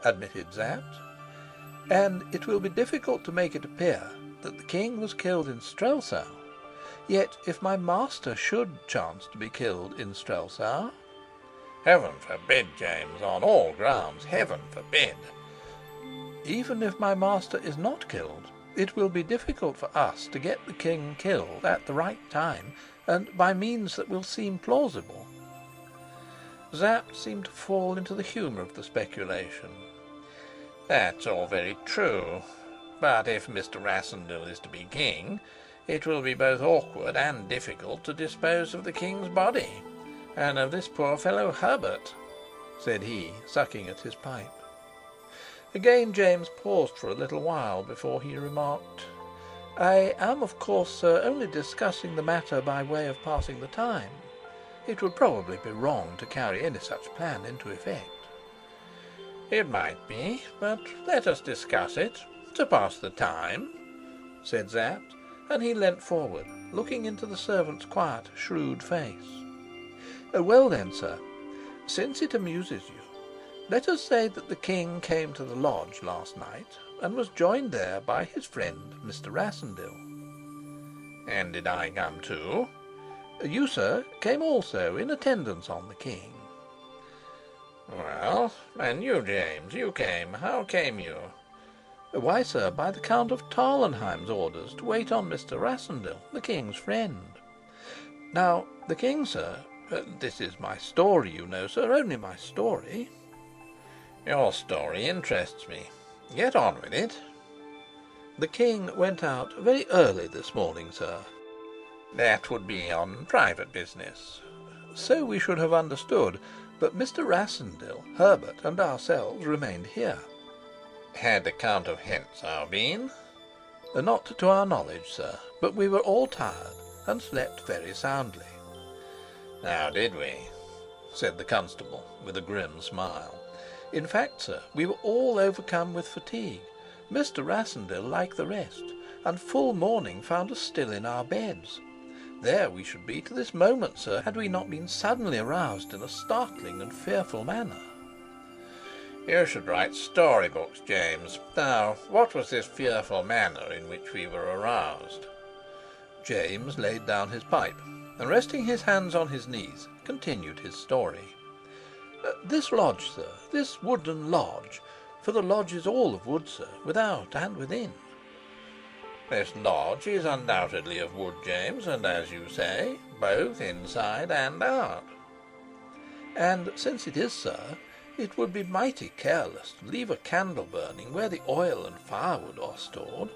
admitted Sapt. "And it will be difficult to make it appear that the king was killed in Strelsau. Yet if my master should chance to be killed in Strelsau—" "Heaven forbid, James, on all grounds, heaven forbid!" "Even if my master is not killed, it will be difficult for us to get the king killed at the right time and by means that will seem plausible." Sapt seemed to fall into the humour of the speculation. "That's all very true. But if Mr. Rassendyll is to be king, it will be both awkward and difficult to dispose of the king's body, and of this poor fellow Herbert," said he, sucking at his pipe. Again James paused for a little while before he remarked, "I am, of course, sir, only discussing the matter by way of passing the time. It would probably be wrong to carry any such plan into effect." "It might be, but let us discuss it, to pass the time," said Sapt, and he leant forward, looking into the servant's quiet, shrewd face. "Well then, sir, since it amuses you, let us say that the king came to the lodge last night and was joined there by his friend Mr. Rassendyll." "And did I come too?" "You, sir, came also in attendance on the king." "Well, and you, James, you came. How came you?" "Why, sir, by the Count of Tarlenheim's orders to wait on Mr. Rassendyll, the king's friend. Now, the king, sir, this is my story, you know, sir, only my story." Your story interests me. Get on with it. The king went out very early this morning, sir. That would be on private business. So we should have understood, but Mr. Rassendyll, Herbert, and ourselves remained here. Had the Count of Hentzau been? Not to our knowledge, sir, but we were all tired and slept very soundly. Now did we? Said the constable, with a grim smile. In fact, sir, we were all overcome with fatigue, Mr. Rassendyll like the rest, and full morning found us still in our beds. There we should be to this moment, sir, had we not been suddenly aroused in a startling and fearful manner. You should write storybooks, James. Now, what was this fearful manner in which we were aroused? James laid down his pipe, and resting his hands on his knees, continued his story. This lodge, sir, this wooden lodge, for the lodge is all of wood, sir, without and within. This lodge is undoubtedly of wood, James, and as you say, both inside and out. And since it is, sir, it would be mighty careless to leave a candle burning where the oil and firewood are stored.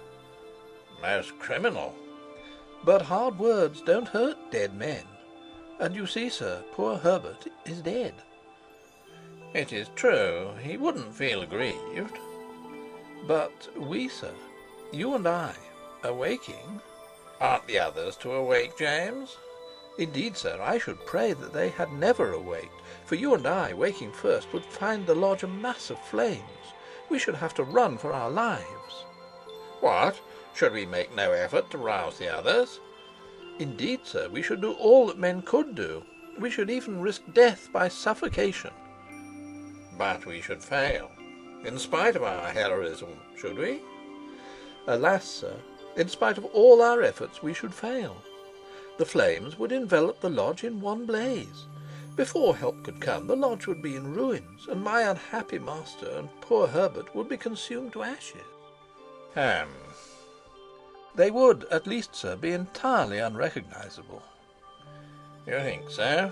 Most criminal. But hard words don't hurt dead men. And you see, sir, poor Herbert is dead. It is true, he wouldn't feel aggrieved. But we, sir, you and I, awaking... Aren't the others to awake, James? Indeed, sir, I should pray that they had never awaked, for you and I, waking first, would find the lodge a mass of flames. We should have to run for our lives. What? Should we make no effort to rouse the others? Indeed, sir, we should do all that men could do. We should even risk death by suffocation. But we should fail, in spite of our heroism, should we? Alas, sir, in spite of all our efforts, we should fail. The flames would envelop the lodge in one blaze. Before help could come, the lodge would be in ruins, and my unhappy master and poor Herbert would be consumed to ashes. They would, at least, sir, be entirely unrecognizable. You think so?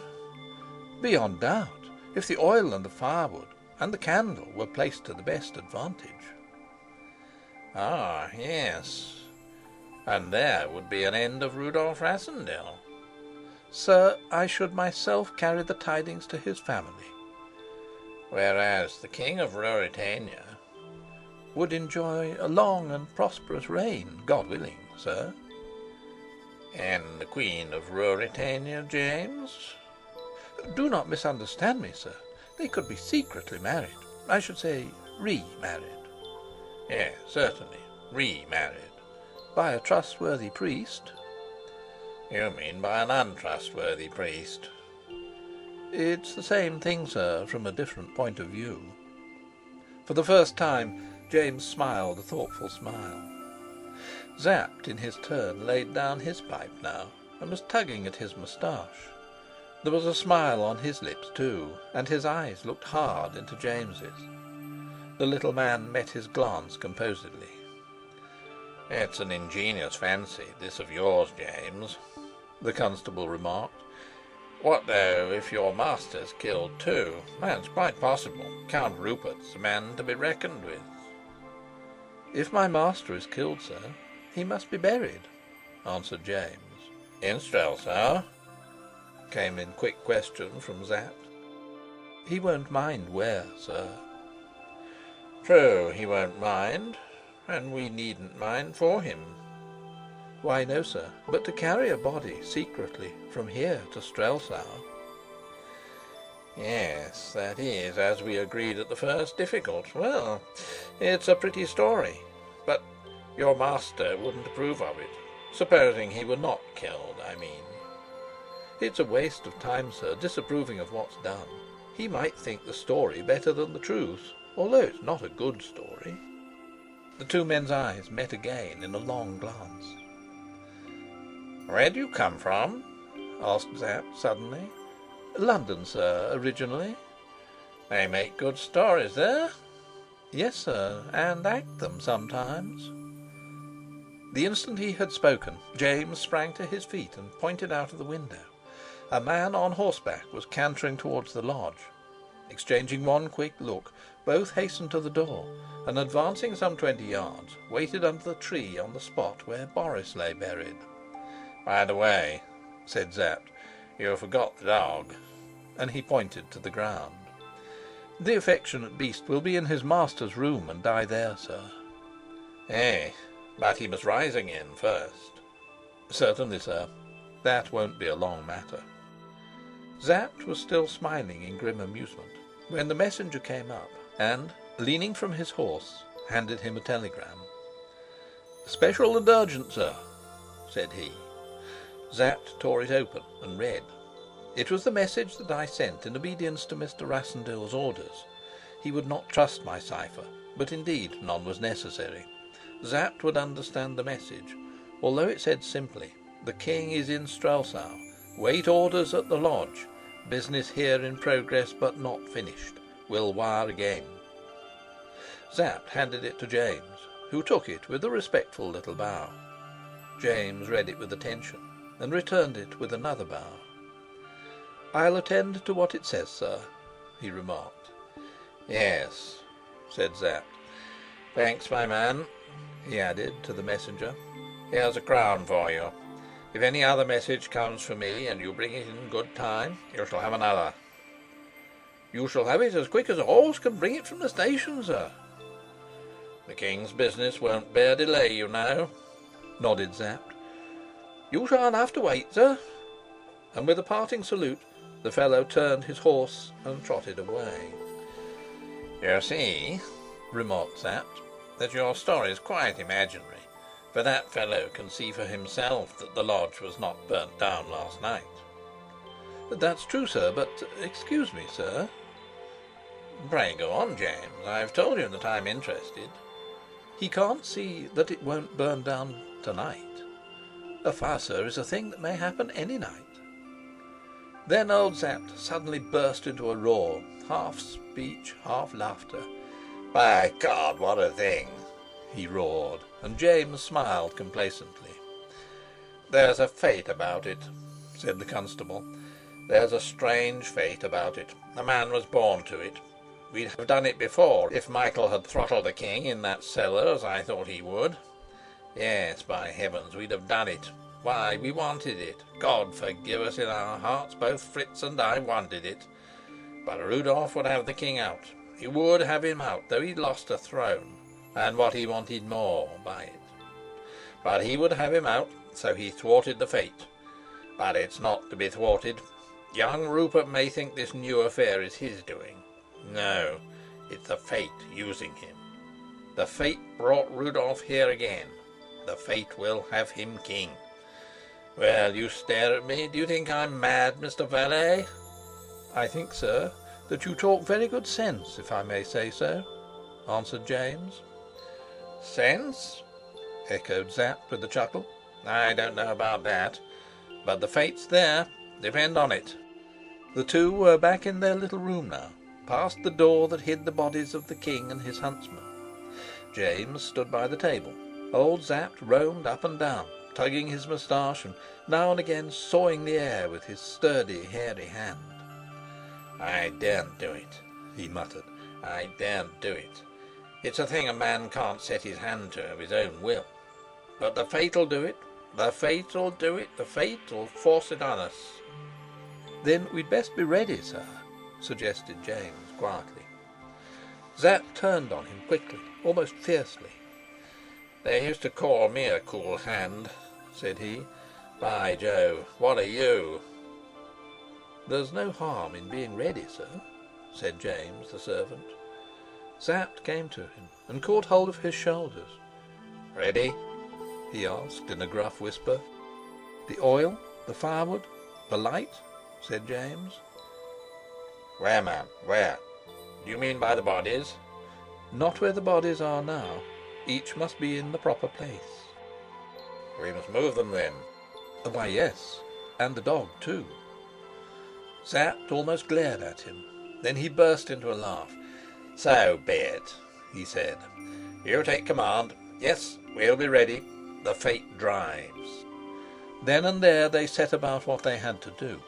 Beyond doubt, if the oil and the firewood and the candle were placed to the best advantage. Ah, yes. And there would be an end of Rudolf Rassendyll. Sir, I should myself carry the tidings to his family. Whereas the King of Ruritania would enjoy a long and prosperous reign, God willing, sir. And the Queen of Ruritania, James? Do not misunderstand me, sir. They could be secretly married. I should say remarried. Yes, certainly, remarried. By a trustworthy priest. You mean by an untrustworthy priest? It's the same thing, sir, from a different point of view. For the first time, James smiled a thoughtful smile. Sapt, in his turn, laid down his pipe now, and was tugging at his moustache. There was a smile on his lips, too, and his eyes looked hard into James's. The little man met his glance composedly. It's an ingenious fancy, this of yours, James, the constable remarked. What though if your master's killed too? That's quite possible. Count Rupert's a man to be reckoned with. If my master is killed, sir, he must be buried, answered James. In Strelsau? Came in quick question from Sapt. He won't mind where, sir. True, he won't mind, and we needn't mind for him. Why, no, sir, but to carry a body secretly from here to Strelsau. Yes, that is, as we agreed at the first, difficult. Well, it's a pretty story, but your master wouldn't approve of it, supposing he were not killed, I mean. It's a waste of time, sir, disapproving of what's done. He might think the story better than the truth, although it's not a good story. The two men's eyes met again in a long glance. Where do you come from? asked Sapt suddenly. London, sir, originally. They make good stories there? Yes, sir, and act them sometimes. The instant he had spoken, James sprang to his feet and pointed out of the window. A man on horseback was cantering towards the lodge. Exchanging one quick look, Both hastened to the door, and advancing some 20 yards, waited under the tree on the spot where Boris lay buried. "By the way," said Sapt, "you forgot the dog," and he pointed to the ground. "The affectionate beast will be in his master's room and die there, sir." "Eh, but he must rise again first." "Certainly, sir. That won't be a long matter." Sapt was still smiling in grim amusement when the messenger came up and, leaning from his horse, handed him a telegram. "Special and urgent, sir," said he. Sapt tore it open and read. It was the message that I sent in obedience to Mr. Rassendyll's orders. He would not trust my cipher, but indeed none was necessary. Sapt would understand the message, although it said simply, "The king is in Strelsau. Wait orders at the lodge. Business here in progress but not finished. Will wire again." Sapt handed it to James, who took it with a respectful little bow. James read it with attention and returned it with another bow. "I'll attend to what it says, sir," he remarked. "Yes," said Sapt. "Thanks, my man," he added to the messenger. "Here's a crown for you. If any other message comes for me and you bring it in good time, you shall have another." "You shall have it as quick as a horse can bring it from the station, sir." "The king's business won't bear delay, you know," nodded Sapt. "You shan't have to wait, sir." And with a parting salute, the fellow turned his horse and trotted away. "You see," remarked Sapt, "that your story's quite imaginary, for that fellow can see for himself that the lodge was not burnt down last night." "That's true, sir, but excuse me, sir." "Pray go on, James. I've told you that I'm interested." "He can't see that it won't burn down tonight. A fire, sir, is a thing that may happen any night." Then old Sapt suddenly burst into a roar, half speech, half laughter. "By God, what a thing!" he roared, and James smiled complacently. "There's a fate about it," said the constable. "There's a strange fate about it. A man was born to it. We'd have done it before if Michael had throttled the king in that cellar as I thought he would. Yes, by heavens, we'd have done it. Why, we wanted it. God forgive us, in our hearts, both Fritz and I wanted it. But Rudolf would have the king out. He would have him out, though he'd lost a throne, and what he wanted more by it. But he would have him out, so he thwarted the fate. But it's not to be thwarted. Young Rupert may think this new affair is his doing. No, it's the fate using him. The fate brought Rudolf here again. The fate will have him king. Well, you stare at me. Do you think I'm mad, Mr. Valet?" "I think, sir, that you talk very good sense, if I may say so," answered James. "Sense?" echoed Sapt with a chuckle. "I don't know about that. But the fate's there, depend on it." The two were back in their little room now, past the door that hid the bodies of the king and his huntsmen. James stood by the table. Old Sapt roamed up and down, tugging his moustache and now and again sawing the air with his sturdy, hairy hand. "I daren't do it," he muttered. "I daren't do it. It's a thing a man can't set his hand to of his own will. But the fate'll do it. The fate'll do it. The fate'll force it on us." "Then we'd best be ready, sir," suggested James quietly. Sapt turned on him quickly, almost fiercely. "They used to call me a cool hand," said he. "By Jove, what are you?" "There's no harm in being ready, sir," said James, the servant. Sapt came to him and caught hold of his shoulders. "Ready?" he asked in a gruff whisper. "The oil, the firewood, the light?" said James. "Where, man, where? Do you mean by the bodies?" "Not where the bodies are now. Each must be in the proper place." "We must move them, then." "Why, yes, and the dog too." Sapt almost glared at him. Then he burst into a laugh. "So be it," he said. "You take command. Yes, we'll be ready. The fate drives." Then and there they set about what they had to do.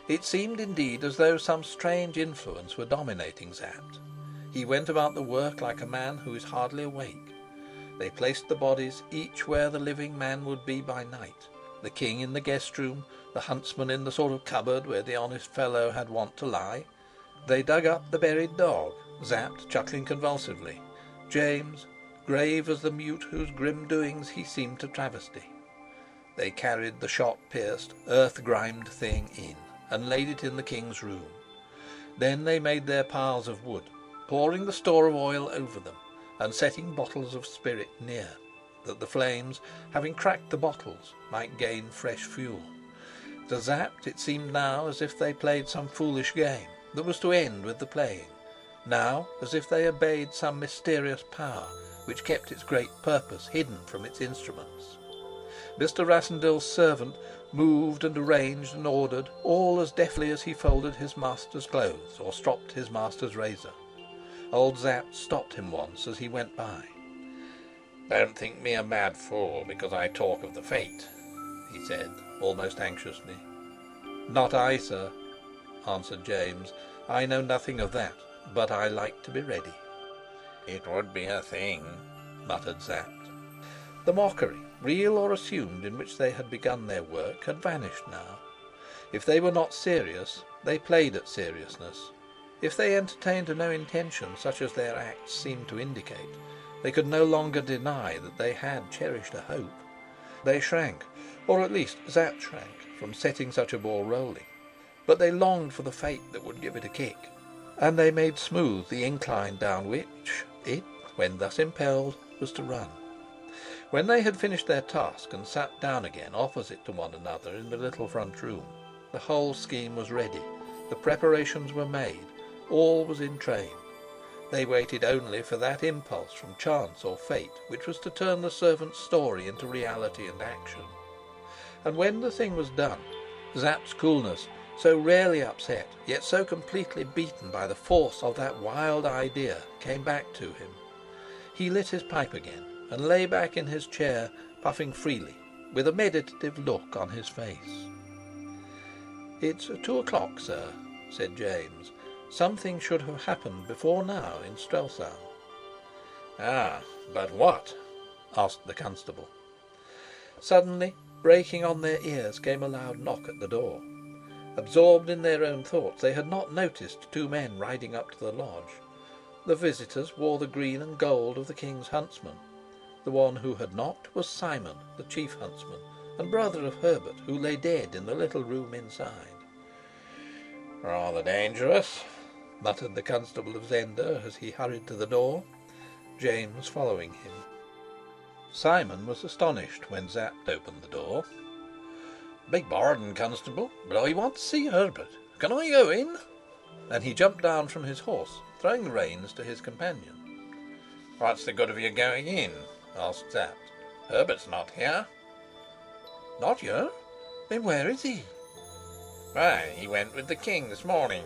It seemed indeed as though some strange influence were dominating Sapt. He went about the work like a man who is hardly awake. They placed the bodies each where the living man would be by night, the king in the guest room, the huntsman in the sort of cupboard where the honest fellow had wont to lie. They dug up the buried dog, Sapt chuckling convulsively, James, grave as the mute whose grim doings he seemed to travesty. They carried the shot-pierced, earth-grimed thing in, and laid it in the king's room. Then they made their piles of wood, pouring the store of oil over them, and setting bottles of spirit near, that the flames, having cracked the bottles, might gain fresh fuel. To Sapt it seemed now as if they played some foolish game that was to end with the playing, now as if they obeyed some mysterious power which kept its great purpose hidden from its instruments. Mr. Rassendill's servant moved and arranged and ordered, all as deftly as he folded his master's clothes or stropped his master's razor. Old Sapt stopped him once as he went by. "Don't think me a mad fool because I talk of the fate," he said, almost anxiously. "Not I, sir," answered James. "I know nothing of that, but I like to be ready." "It would be a thing," muttered Sapt. The mockery, real or assumed, in which they had begun their work had vanished now. If they were not serious, they played at seriousness. If they entertained no intention such as their acts seemed to indicate, they could no longer deny that they had cherished a hope. They shrank, or at least Sapt shrank, from setting such a ball rolling, but they longed for the fate that would give it a kick, and they made smooth the incline down which it, when thus impelled, was to run. When they had finished their task and sat down again opposite to one another in the little front room, the whole scheme was ready, the preparations were made, all was in train. They waited only for that impulse from chance or fate which was to turn the servant's story into reality and action. And when the thing was done, Sapt's coolness, so rarely upset, yet so completely beaten by the force of that wild idea, came back to him. He lit his pipe again, and lay back in his chair, puffing freely, with a meditative look on his face. "It's 2 o'clock, sir," said James. "Something should have happened before now in Strelsau." "Ah, but what?" asked the constable. Suddenly, breaking on their ears, came a loud knock at the door. Absorbed in their own thoughts, they had not noticed 2 men riding up to the lodge. The visitors wore the green and gold of the king's huntsmen. The one who had knocked was Simon, the chief huntsman, and brother of Herbert, who lay dead in the little room inside. "Rather dangerous," muttered the constable of Zenda as he hurried to the door, James following him. Simon was astonished when Sapt opened the door. "Beg pardon, constable, but I want to see Herbert. Can I go in?" And he jumped down from his horse, throwing the reins to his companion. "What's the good of you going in?" asked Sapt. "Herbert's not here." "Not here? Then where is he?" "Why, he went with the king this morning."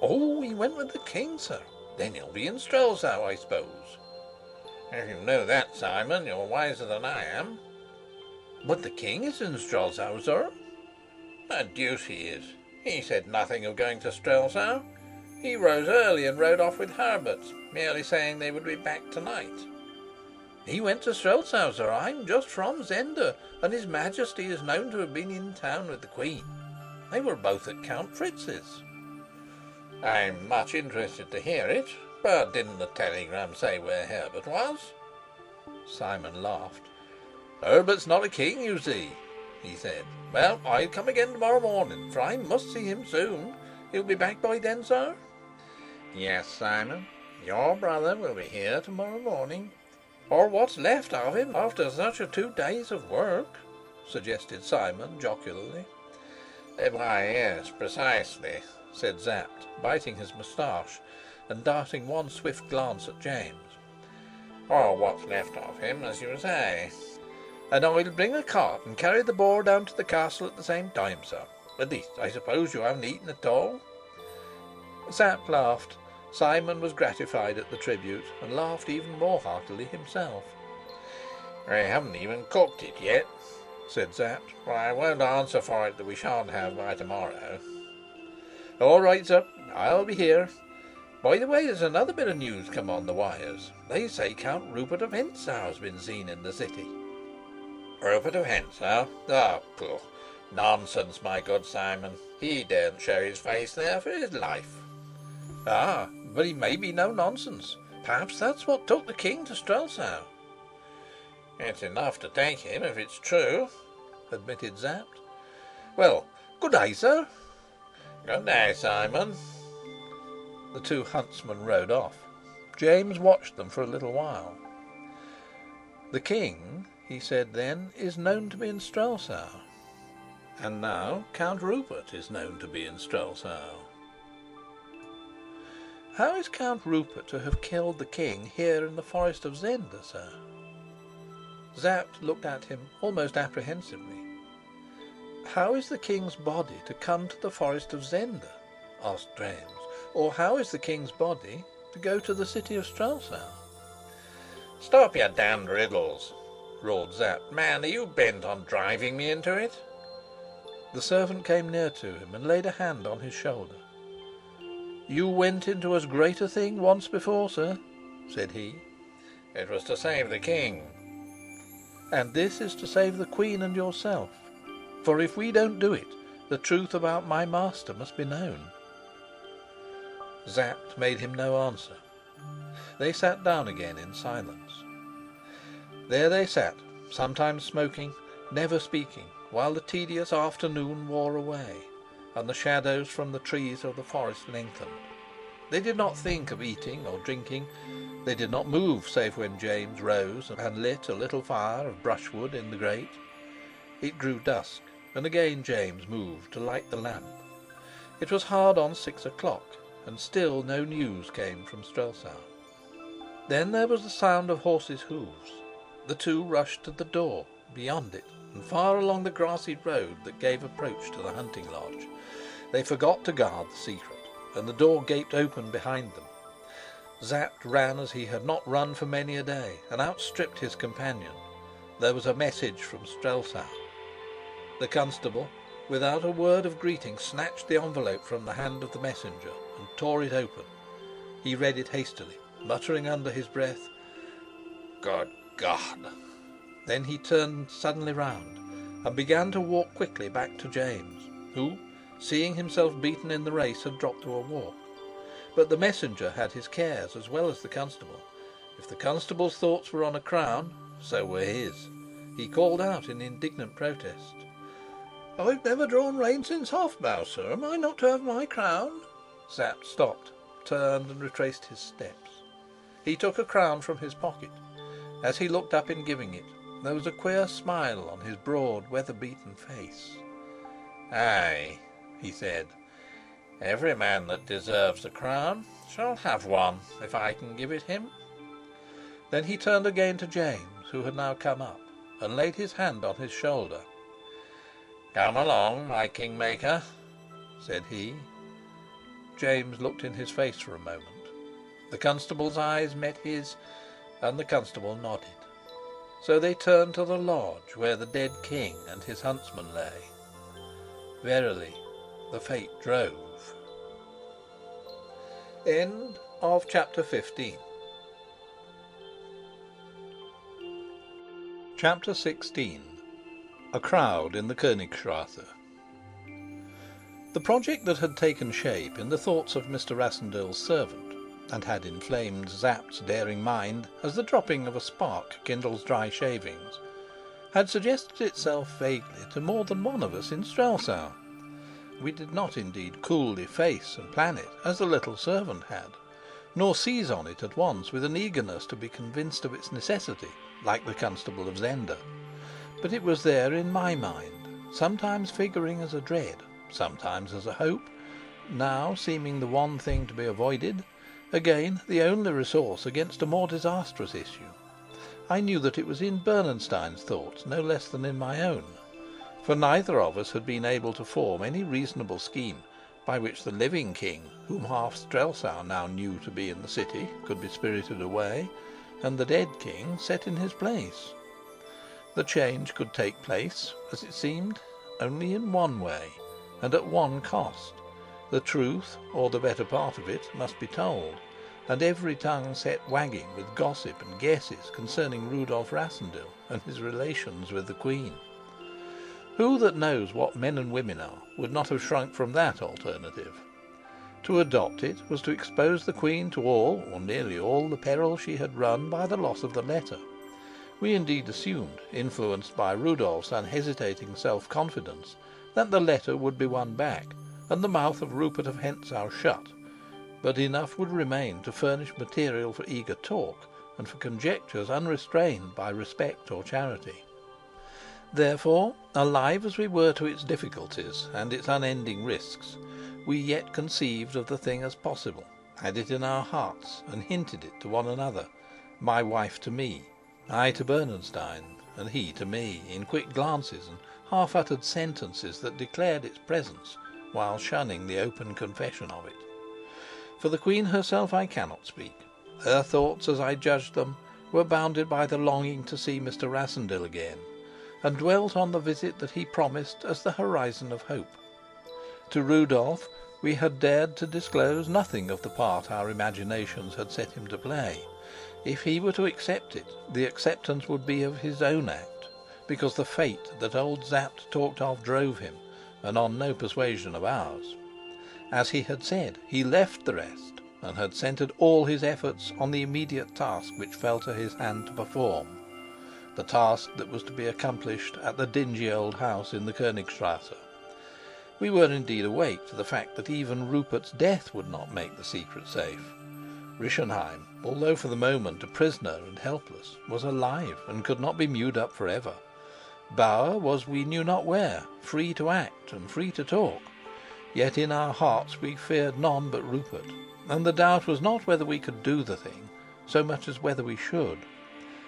"Oh, he went with the king, sir. Then he'll be in Strelsau, I suppose." "If you know that, Simon, you're wiser than I am." "But the king is in Strelsau, sir." "The deuce he is. He said nothing of going to Strelsau. He rose early and rode off with Herbert, merely saying they would be back tonight." "He went to Strelsau, sir. I'm just from Zenda, and His Majesty is known to have been in town with the Queen. They were both at Count Fritz's." "I'm much interested to hear it, but didn't the telegram say where Herbert was?" Simon laughed. "Herbert's not a king, you see," he said. "Well, I'll come again tomorrow morning, for I must see him soon. He'll be back by then, sir?" "Yes, Simon, your brother will be here tomorrow morning." "Or what's left of him after such 2 days of work," suggested Simon jocularly. "Why, yes, precisely," said Sapt, biting his moustache and darting one swift glance at James. "Or what's left of him, as you say." "And I'll bring a cart and carry the boar down to the castle at the same time, sir. At least, I suppose you haven't eaten at all?" Sapt laughed. Simon was gratified at the tribute, and laughed even more heartily himself. "We haven't even cooked it yet," said Sapt. "Well, I won't answer for it that we shan't have by tomorrow." "All right, sir. I'll be here. By the way, there's another bit of news come on the wires. They say Count Rupert of Hentzau has been seen in the city. Rupert of Hentzau? Oh, pooh. Nonsense, my good Simon. He daren't show his face there for his life. Ah, but he may be no nonsense. Perhaps that's what took the king to Strelsau. It's enough to take him, if it's true, admitted Sapt. Well, good day, sir. Good day, Simon. The two huntsmen rode off. James watched them for a little while. The king, he said then, is known to be in Strelsau. And now Count Rupert is known to be in Strelsau. How is Count Rupert to have killed the king here in the forest of Zenda, sir? Sapt looked at him almost apprehensively. How is the king's body to come to the forest of Zenda? Asked James. Or how is the king's body to go to the city of Strelsau? Stop your damned riddles, roared Sapt. Man, are you bent on driving me into it? The servant came near to him and laid a hand on his shoulder. You went into as great a thing once before, sir, said he. It was to save the king. And this is to save the queen and yourself. For if we don't do it, the truth about my master must be known. Sapt made him no answer. They sat down again in silence. There they sat, sometimes smoking, never speaking, while the tedious afternoon wore away, and the shadows from the trees of the forest lengthened. They did not think of eating or drinking. They did not move save when James rose and lit a little fire of brushwood in the grate. It grew dusk, and again James moved to light the lamp. It was hard on 6 o'clock, and still no news came from Strelsau. Then there was the sound of horses' hoofs. The two rushed to the door, beyond it, and far along the grassy road that gave approach to the hunting lodge. They forgot to guard the secret, and the door gaped open behind them. Sapt ran as he had not run for many a day, and outstripped his companion. There was a message from Strelsau. The constable, without a word of greeting, snatched the envelope from the hand of the messenger and tore it open. He read it hastily, muttering under his breath, "Good God!" Then he turned suddenly round, and began to walk quickly back to James, who, seeing himself beaten in the race, had dropped to a walk. But the messenger had his cares as well as the constable. If the constable's thoughts were on a crown, so were his. He called out in indignant protest, "I've never drawn rein since Hofbau, sir. Am I not to have my crown?" Sapt stopped, turned, and retraced his steps. He took a crown from his pocket. As he looked up in giving it, there was a queer smile on his broad, weather-beaten face. "Aye," he said, "every man that deserves a crown shall have one, if I can give it him." Then he turned again to James, who had now come up, and laid his hand on his shoulder. "Come along, my kingmaker," said he. James looked in his face for a moment. The constable's eyes met his, and the constable nodded. So they turned to the lodge where the dead king and his huntsman lay. Verily, the fate drove. End of chapter 15. Chapter 16. A crowd in the Königstrasse. The project that had taken shape in the thoughts of Mr. Rassendyll's servant, and had inflamed Sapt's daring mind as the dropping of a spark kindles dry shavings, had suggested itself vaguely to more than one of us in Strelsau. We did not indeed coolly face and plan it as the little servant had, nor seize on it at once with an eagerness to be convinced of its necessity, like the constable of Zenda. But it was there in my mind, sometimes figuring as a dread, sometimes as a hope, now seeming the one thing to be avoided, again the only resource against a more disastrous issue. I knew that it was in Bernenstein's thoughts no less than in my own, for neither of us had been able to form any reasonable scheme by which the living king, whom half Strelsau now knew to be in the city, could be spirited away, and the dead king set in his place. The change could take place, as it seemed, only in one way, and at one cost, The truth, or the better part of it, must be told, and every tongue set wagging with gossip and guesses concerning Rudolf Rassendyll and his relations with the Queen. Who that knows what men and women are would not have shrunk from that alternative? To adopt it was to expose the Queen to all, or nearly all, the peril she had run by the loss of the letter. We indeed assumed, influenced by Rudolf's unhesitating self-confidence, that the letter would be won back, and the mouth of Rupert of Hentzau shut, but enough would remain to furnish material for eager talk, and for conjectures unrestrained by respect or charity. Therefore, alive as we were to its difficulties and its unending risks, we yet conceived of the thing as possible, had it in our hearts, and hinted it to one another, my wife to me, I to Bernenstein, and he to me, in quick glances and half-uttered sentences that declared its presence while shunning the open confession of it. For the Queen herself I cannot speak. Her thoughts, as I judged them, were bounded by the longing to see Mr. Rassendyll again, and dwelt on the visit that he promised as the horizon of hope. To Rudolf we had dared to disclose nothing of the part our imaginations had set him to play. If he were to accept it, the acceptance would be of his own act, because the fate that old Sapt talked of drove him, and on no persuasion of ours. As he had said, he left the rest, and had centred all his efforts on the immediate task which fell to his hand to perform, the task that was to be accomplished at the dingy old house in the Königstrasse. We were indeed awake to the fact that even Rupert's death would not make the secret safe. Rischenheim, although for the moment a prisoner and helpless, was alive and could not be mewed up for ever. Bauer was we knew not where, free to act and free to talk. Yet in our hearts we feared none but Rupert, and the doubt was not whether we could do the thing, so much as whether we should.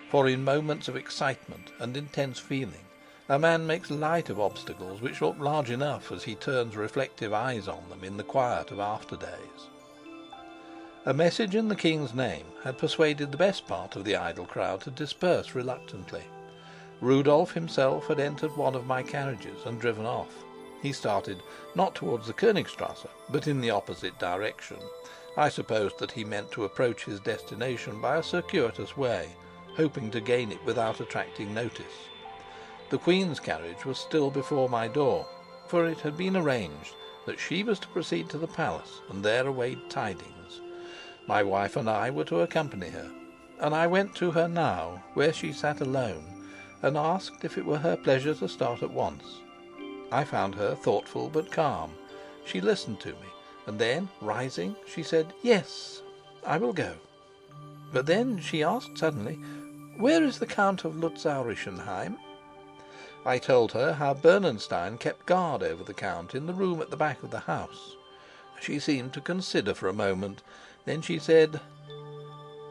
For in moments of excitement and intense feeling, a man makes light of obstacles which look large enough as he turns reflective eyes on them in the quiet of after days. A message in the king's name had persuaded the best part of the idle crowd to disperse reluctantly. Rudolf himself had entered one of my carriages and driven off. He started not towards the Königstrasse, but in the opposite direction. I supposed that he meant to approach his destination by a circuitous way, hoping to gain it without attracting notice. The Queen's carriage was still before my door, for it had been arranged that she was to proceed to the palace and there await tidings. My wife and I were to accompany her, and I went to her now, where she sat alone, and asked if it were her pleasure to start at once. I found her thoughtful but calm. She listened to me, and then, rising, she said, "Yes, I will go." But then she asked suddenly, "Where is the Count of Lützow-Rischenheim?" I told her how Bernenstein kept guard over the Count in the room at the back of the house. She seemed to consider for a moment. Then she said,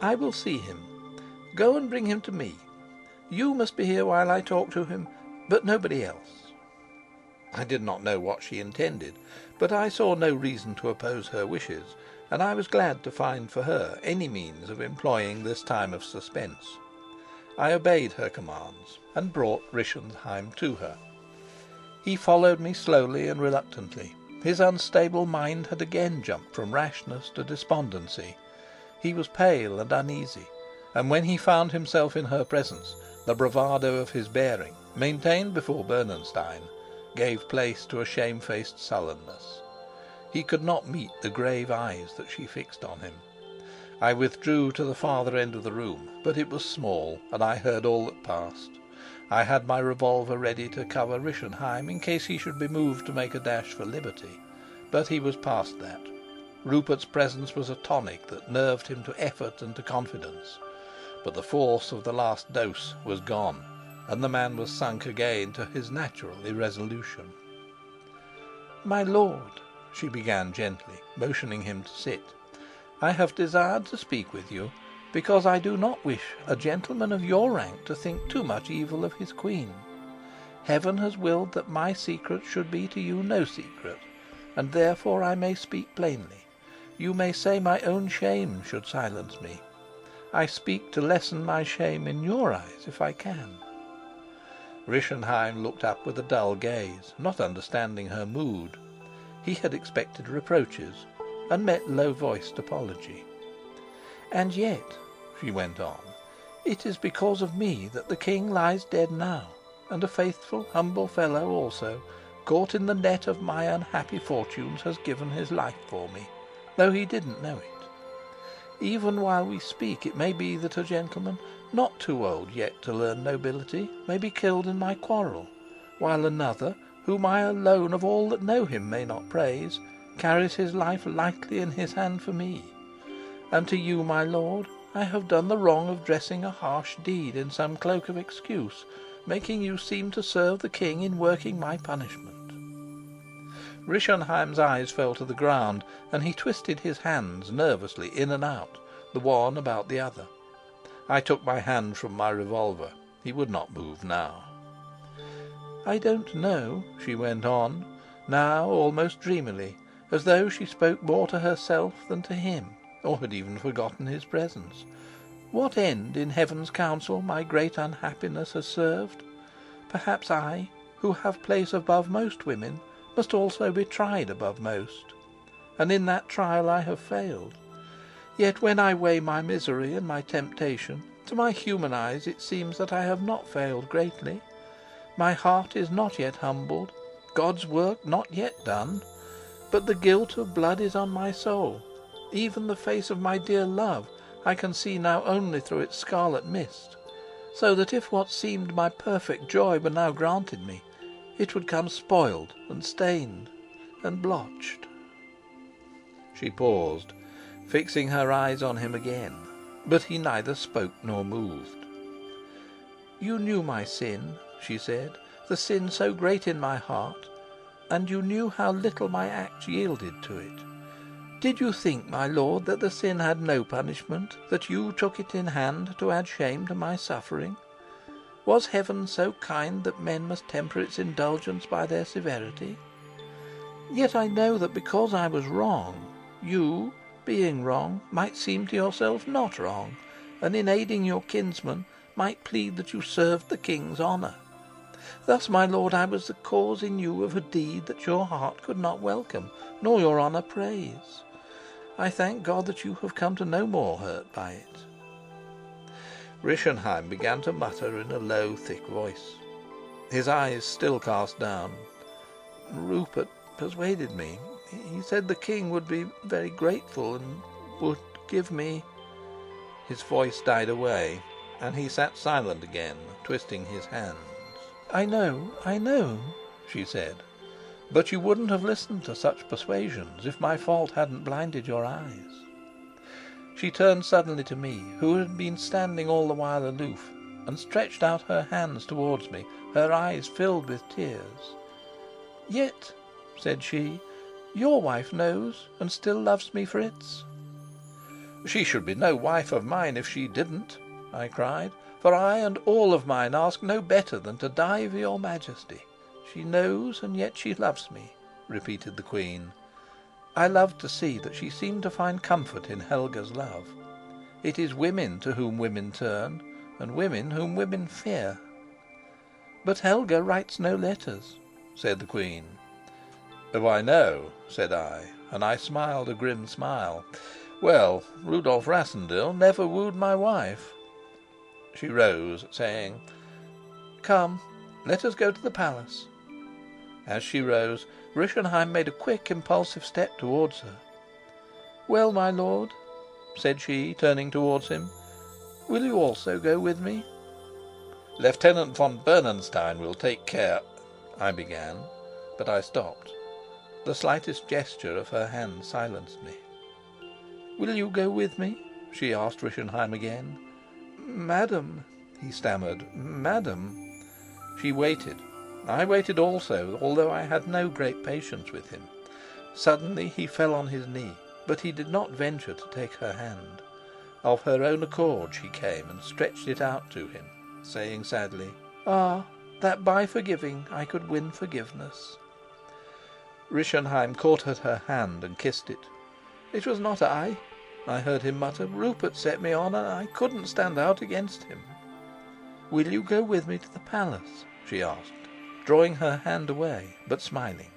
"I will see him. Go and bring him to me. You must be here while I talk to him, but nobody else." I did not know what she intended, but I saw no reason to oppose her wishes, and I was glad to find for her any means of employing this time of suspense. I obeyed her commands and brought Rischenheim to her. He followed me slowly and reluctantly. His unstable mind had again jumped from rashness to despondency. He was pale and uneasy, and when he found himself in her presence, the bravado of his bearing, maintained before Bernenstein, gave place to a shamefaced sullenness. He could not meet the grave eyes that she fixed on him. I withdrew to the farther end of the room, but it was small, and I heard all that passed. I had my revolver ready to cover Rischenheim in case he should be moved to make a dash for liberty, but he was past that. Rupert's presence was a tonic that nerved him to effort and to confidence, but the force of the last dose was gone, and the man was sunk again to his natural irresolution. "My lord," she began gently, motioning him to sit, "I have desired to speak with you because I do not wish a gentleman of your rank to think too much evil of his queen. Heaven has willed that my secret should be to you no secret, and therefore I may speak plainly. You may say my own shame should silence me. I speak to lessen my shame in your eyes, if I can." Rischenheim looked up with a dull gaze, not understanding her mood. He had expected reproaches, and met low-voiced apology. "And yet," she went on, "it is because of me that the king lies dead now, and a faithful, humble fellow also, caught in the net of my unhappy fortunes, has given his life for me, though he didn't know it. Even while we speak, it may be that a gentleman, not too old yet to learn nobility, may be killed in my quarrel, while another, whom I alone of all that know him may not praise, carries his life lightly in his hand for me. And to you, my lord, I have done the wrong of dressing a harsh deed in some cloak of excuse, making you seem to serve the king in working my punishment." Rischenheim's eyes fell to the ground, and he twisted his hands nervously in and out, the one about the other. I took my hand from my revolver. He would not move now. "I don't know," she went on, now almost dreamily, as though she spoke more to herself than to him, or had even forgotten his presence, "what end in heaven's counsel my great unhappiness has served. Perhaps I, who have place above most women, must also be tried above most, and in that trial I have failed. Yet when I weigh my misery and my temptation, to my human eyes it seems that I have not failed greatly. My heart is not yet humbled, God's work not yet done, but the guilt of blood is on my soul. Even the face of my dear love I can see now only through its scarlet mist, so that if what seemed my perfect joy were now granted me, it would come spoiled and stained and blotched." She paused, fixing her eyes on him again, but he neither spoke nor moved. "You knew my sin," she said, "the sin so great in my heart, and you knew how little my acts yielded to it. Did you think, my lord, that the sin had no punishment, that you took it in hand to add shame to my suffering? Was heaven so kind that men must temper its indulgence by their severity? Yet I know that because I was wrong, you, being wrong, might seem to yourself not wrong, and in aiding your kinsman might plead that you served the king's honour. Thus, my lord, I was the cause in you of a deed that your heart could not welcome, nor your honour praise. I thank God that you have come to no more hurt by it." Rischenheim began to mutter in a low, thick voice, his eyes still cast down. "Rupert persuaded me. He said the king would be very grateful and would give me..." His voice died away, and he sat silent again, twisting his hands. I know," she said. "But you wouldn't have listened to such persuasions if my fault hadn't blinded your eyes." She turned suddenly to me, who had been standing all the while aloof, and stretched out her hands towards me, her eyes filled with tears. "Yet," said she, "your wife knows and still loves me, Fritz." "She should be no wife of mine if she didn't," I cried, "for I and all of mine ask no better than to die for your Majesty." "She knows, and yet she loves me," repeated the Queen. I loved to see that she seemed to find comfort in Helga's love. It is women to whom women turn, and women whom women fear. "But Helga writes no letters," said the Queen. "Why, no," said I, and I smiled a grim smile. "Well, Rudolf Rassendyll never wooed my wife." She rose, saying, "Come, let us go to the palace." As she rose, Rischenheim made a quick, impulsive step towards her. "Well, my lord," said she, turning towards him, "will you also go with me?" "Lieutenant von Bernenstein will take care..." I began, but I stopped. The slightest gesture of her hand silenced me. "Will you go with me?" she asked Rischenheim again. "Madam," he stammered, "madam." She waited. I waited also, although I had no great patience with him. Suddenly he fell on his knee, but he did not venture to take her hand. Of her own accord she came and stretched it out to him, saying sadly, "Ah, that by forgiving I could win forgiveness." Rischenheim caught at her hand and kissed it. "It was not I," I heard him mutter. "Rupert set me on, and I couldn't stand out against him." "Will you go with me to the palace?" she asked, drawing her hand away, but smiling.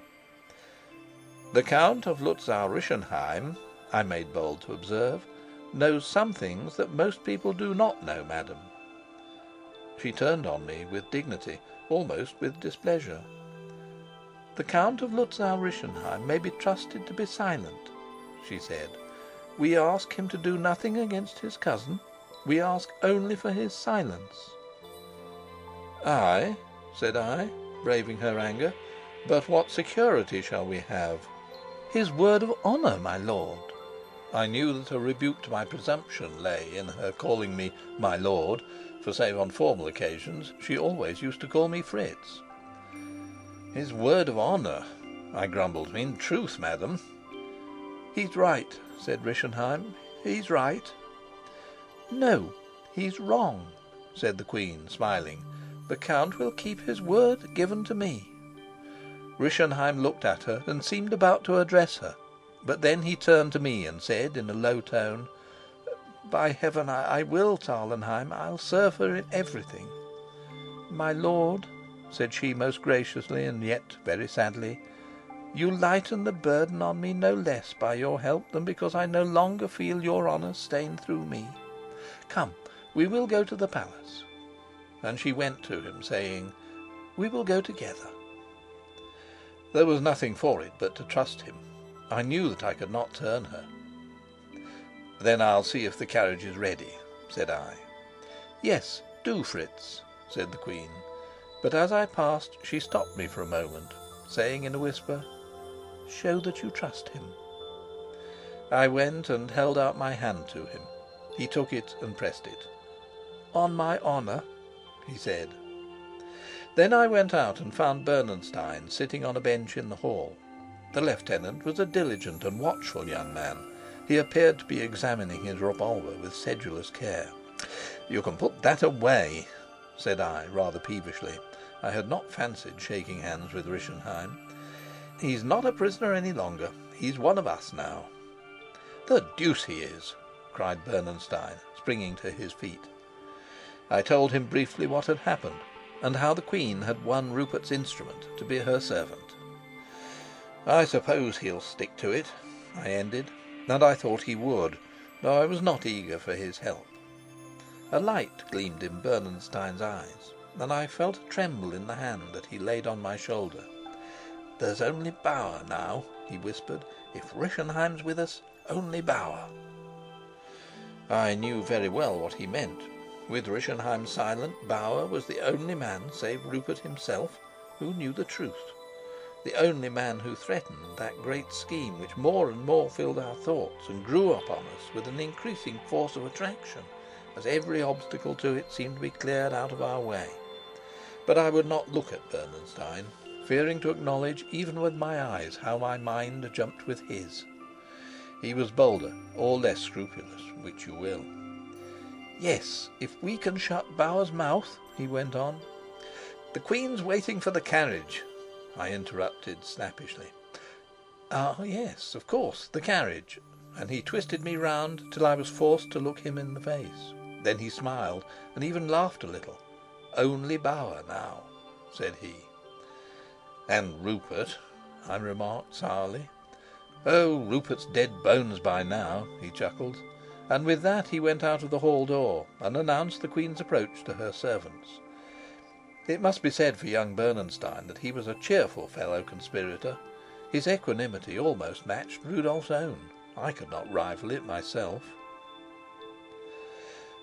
"The Count of Lutzow-Rischenheim," I made bold to observe, "knows some things that most people do not know, madam." She turned on me with dignity, almost with displeasure. "The Count of Lutzow-Rischenheim may be trusted to be silent," she said. "We ask him to do nothing against his cousin. We ask only for his silence." "Ay," said I, braving her anger, "but what security shall we have?" "His word of honour, my lord." I knew that a rebuke to my presumption lay in her calling me "my lord," for save on formal occasions she always used to call me Fritz. "His word of honour," I grumbled. "In truth, madam." "He's right," said Rischenheim. "He's right." "No, he's wrong," said the Queen, smiling. "The Count will keep his word given to me." Rischenheim looked at her and seemed about to address her, but then he turned to me and said in a low tone, "By heaven, I will, Tarlenheim. I'll serve her in everything." "My lord," said she most graciously and yet very sadly, "you lighten the burden on me no less by your help than because I no longer feel your honour stained through me. Come, we will go to the palace." And she went to him, saying, "We will go together." There was nothing for it but to trust him. I knew that I could not turn her. "Then I'll see if the carriage is ready," said I. "Yes, do, Fritz," said the Queen. But as I passed she stopped me for a moment, saying in a whisper, "Show that you trust him." I went and held out my hand to him. He took it and pressed it. "On my honour," he said. Then I went out and found Bernenstein sitting on a bench in the hall. The lieutenant was a diligent and watchful young man. He appeared to be examining his revolver with sedulous care. "You can put that away," said I, rather peevishly. I had not fancied shaking hands with Rischenheim. "He's not a prisoner any longer. He's one of us now." "The deuce he is!" cried Bernenstein, springing to his feet. I told him briefly what had happened, and how the Queen had won Rupert's instrument to be her servant. "I suppose he'll stick to it," I ended, and I thought he would, though I was not eager for his help. A light gleamed in Bernenstein's eyes, and I felt a tremble in the hand that he laid on my shoulder. "There's only Bauer now," he whispered. "If Rischenheim's with us, only Bauer." I knew very well what he meant. With Rischenheim silent, Bauer was the only man, save Rupert himself, who knew the truth, the only man who threatened that great scheme which more and more filled our thoughts and grew upon us with an increasing force of attraction, as every obstacle to it seemed to be cleared out of our way. But I would not look at Bernenstein, fearing to acknowledge even with my eyes how my mind jumped with his. He was bolder or less scrupulous, which you will. "Yes, if we can shut Bauer's mouth," he went on. "The Queen's waiting for the carriage," I interrupted snappishly. "Ah, yes, of course, the carriage." And he twisted me round till I was forced to look him in the face. Then he smiled and even laughed a little. "Only Bauer now," said he. "And Rupert," I remarked sourly. "Oh, Rupert's dead bones by now," he chuckled. And with that he went out of the hall door and announced the Queen's approach to her servants. It must be said for young Bernenstein that he was a cheerful fellow conspirator. His equanimity almost matched Rudolf's own. I could not rival it myself.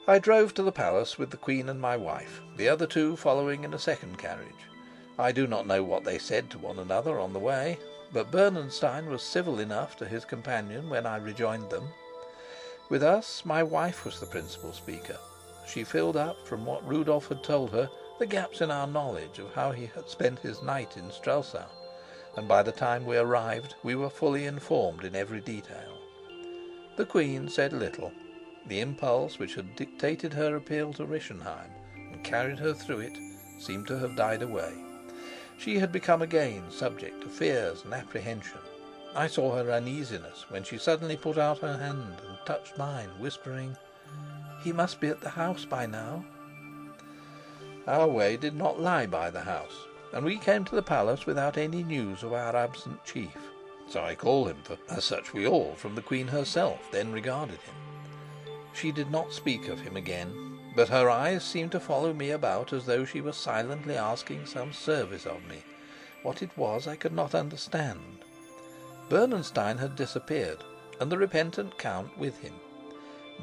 I drove to the palace with the Queen and my wife, the other two following in a second carriage. I do not know what they said to one another on the way, but Bernenstein was civil enough to his companion when I rejoined them. With us, my wife was the principal speaker. She filled up, from what Rudolf had told her, the gaps in our knowledge of how he had spent his night in Strelsau, and by the time we arrived we were fully informed in every detail. The Queen said little. The impulse which had dictated her appeal to Rischenheim and carried her through it seemed to have died away. She had become again subject to fears and apprehension. I saw her uneasiness when she suddenly put out her hand and touched mine, whispering, "He must be at the house by now." Our way did not lie by the house, and we came to the palace without any news of our absent chief. So I call him, for as such we all, from the Queen herself, then regarded him. She did not speak of him again, but her eyes seemed to follow me about as though she were silently asking some service of me. What it was I could not understand. Bernenstein had disappeared, and the repentant Count with him.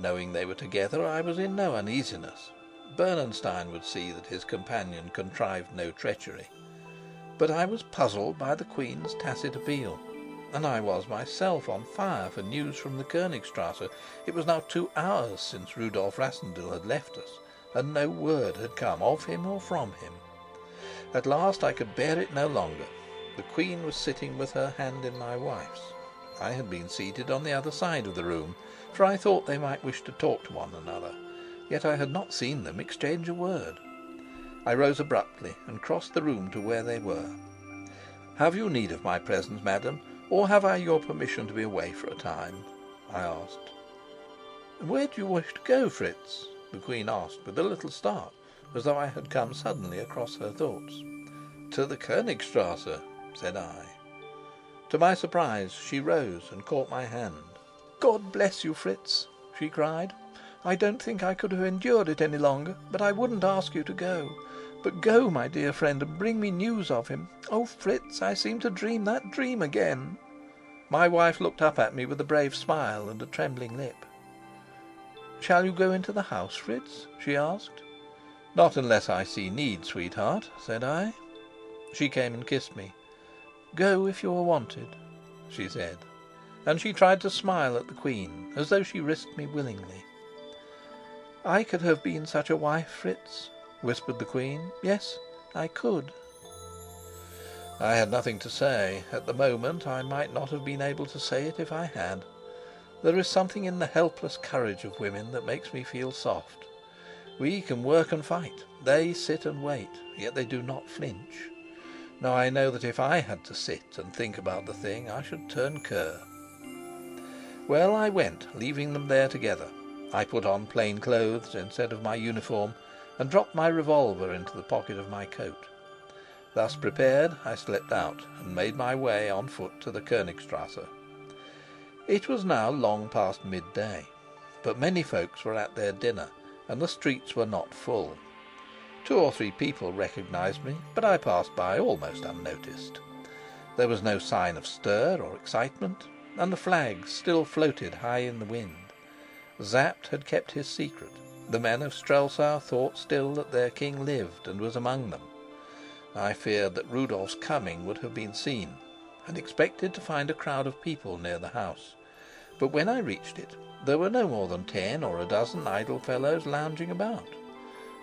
Knowing they were together, I was in no uneasiness. Bernenstein would see that his companion contrived no treachery. But I was puzzled by the Queen's tacit appeal, and I was myself on fire for news from the Königstrasse. It was now 2 hours since Rudolf Rassendyll had left us, and no word had come of him or from him. At last I could bear it no longer. The Queen was sitting with her hand in my wife's. I had been seated on the other side of the room, for I thought they might wish to talk to one another, yet I had not seen them exchange a word. I rose abruptly and crossed the room to where they were. "Have you need of my presence, madam, or have I your permission to be away for a time?" I asked. "Where do you wish to go, Fritz?" the Queen asked with a little start, as though I had come suddenly across her thoughts. "To the Königstrasse," said I. To my surprise she rose and caught my hand. "God bless you, Fritz!" she cried. "I don't think I could have endured it any longer, but I wouldn't ask you to go. But go, my dear friend, and bring me news of him. Oh, Fritz, I seem to dream that dream again." My wife looked up at me with a brave smile and a trembling lip. "Shall you go into the house, Fritz?" she asked. "Not unless I see need, sweetheart," said I. She came and kissed me. "Go if you are wanted," she said, and she tried to smile at the Queen, as though she risked me willingly. "I could have been such a wife, Fritz," whispered the Queen. "Yes, I could." I had nothing to say. At the moment I might not have been able to say it if I had. There is something in the helpless courage of women that makes me feel soft. We can work and fight, they sit and wait, yet they do not flinch. Now I know that if I had to sit and think about the thing, I should turn cur. Well, I went, leaving them there together. I put on plain clothes instead of my uniform, and dropped my revolver into the pocket of my coat. Thus prepared, I slipped out and made my way on foot to the Königstrasse. It was now long past midday, but many folks were at their dinner, and the streets were not full. 2 or 3 people recognized me, but I passed by almost unnoticed. There was no sign of stir or excitement, and the flags still floated high in the wind. Sapt had kept his secret. The men of Strelsau thought still that their king lived and was among them. I feared that Rudolf's coming would have been seen, and expected to find a crowd of people near the house. But when I reached it, there were no more than 10 or a dozen idle fellows lounging about.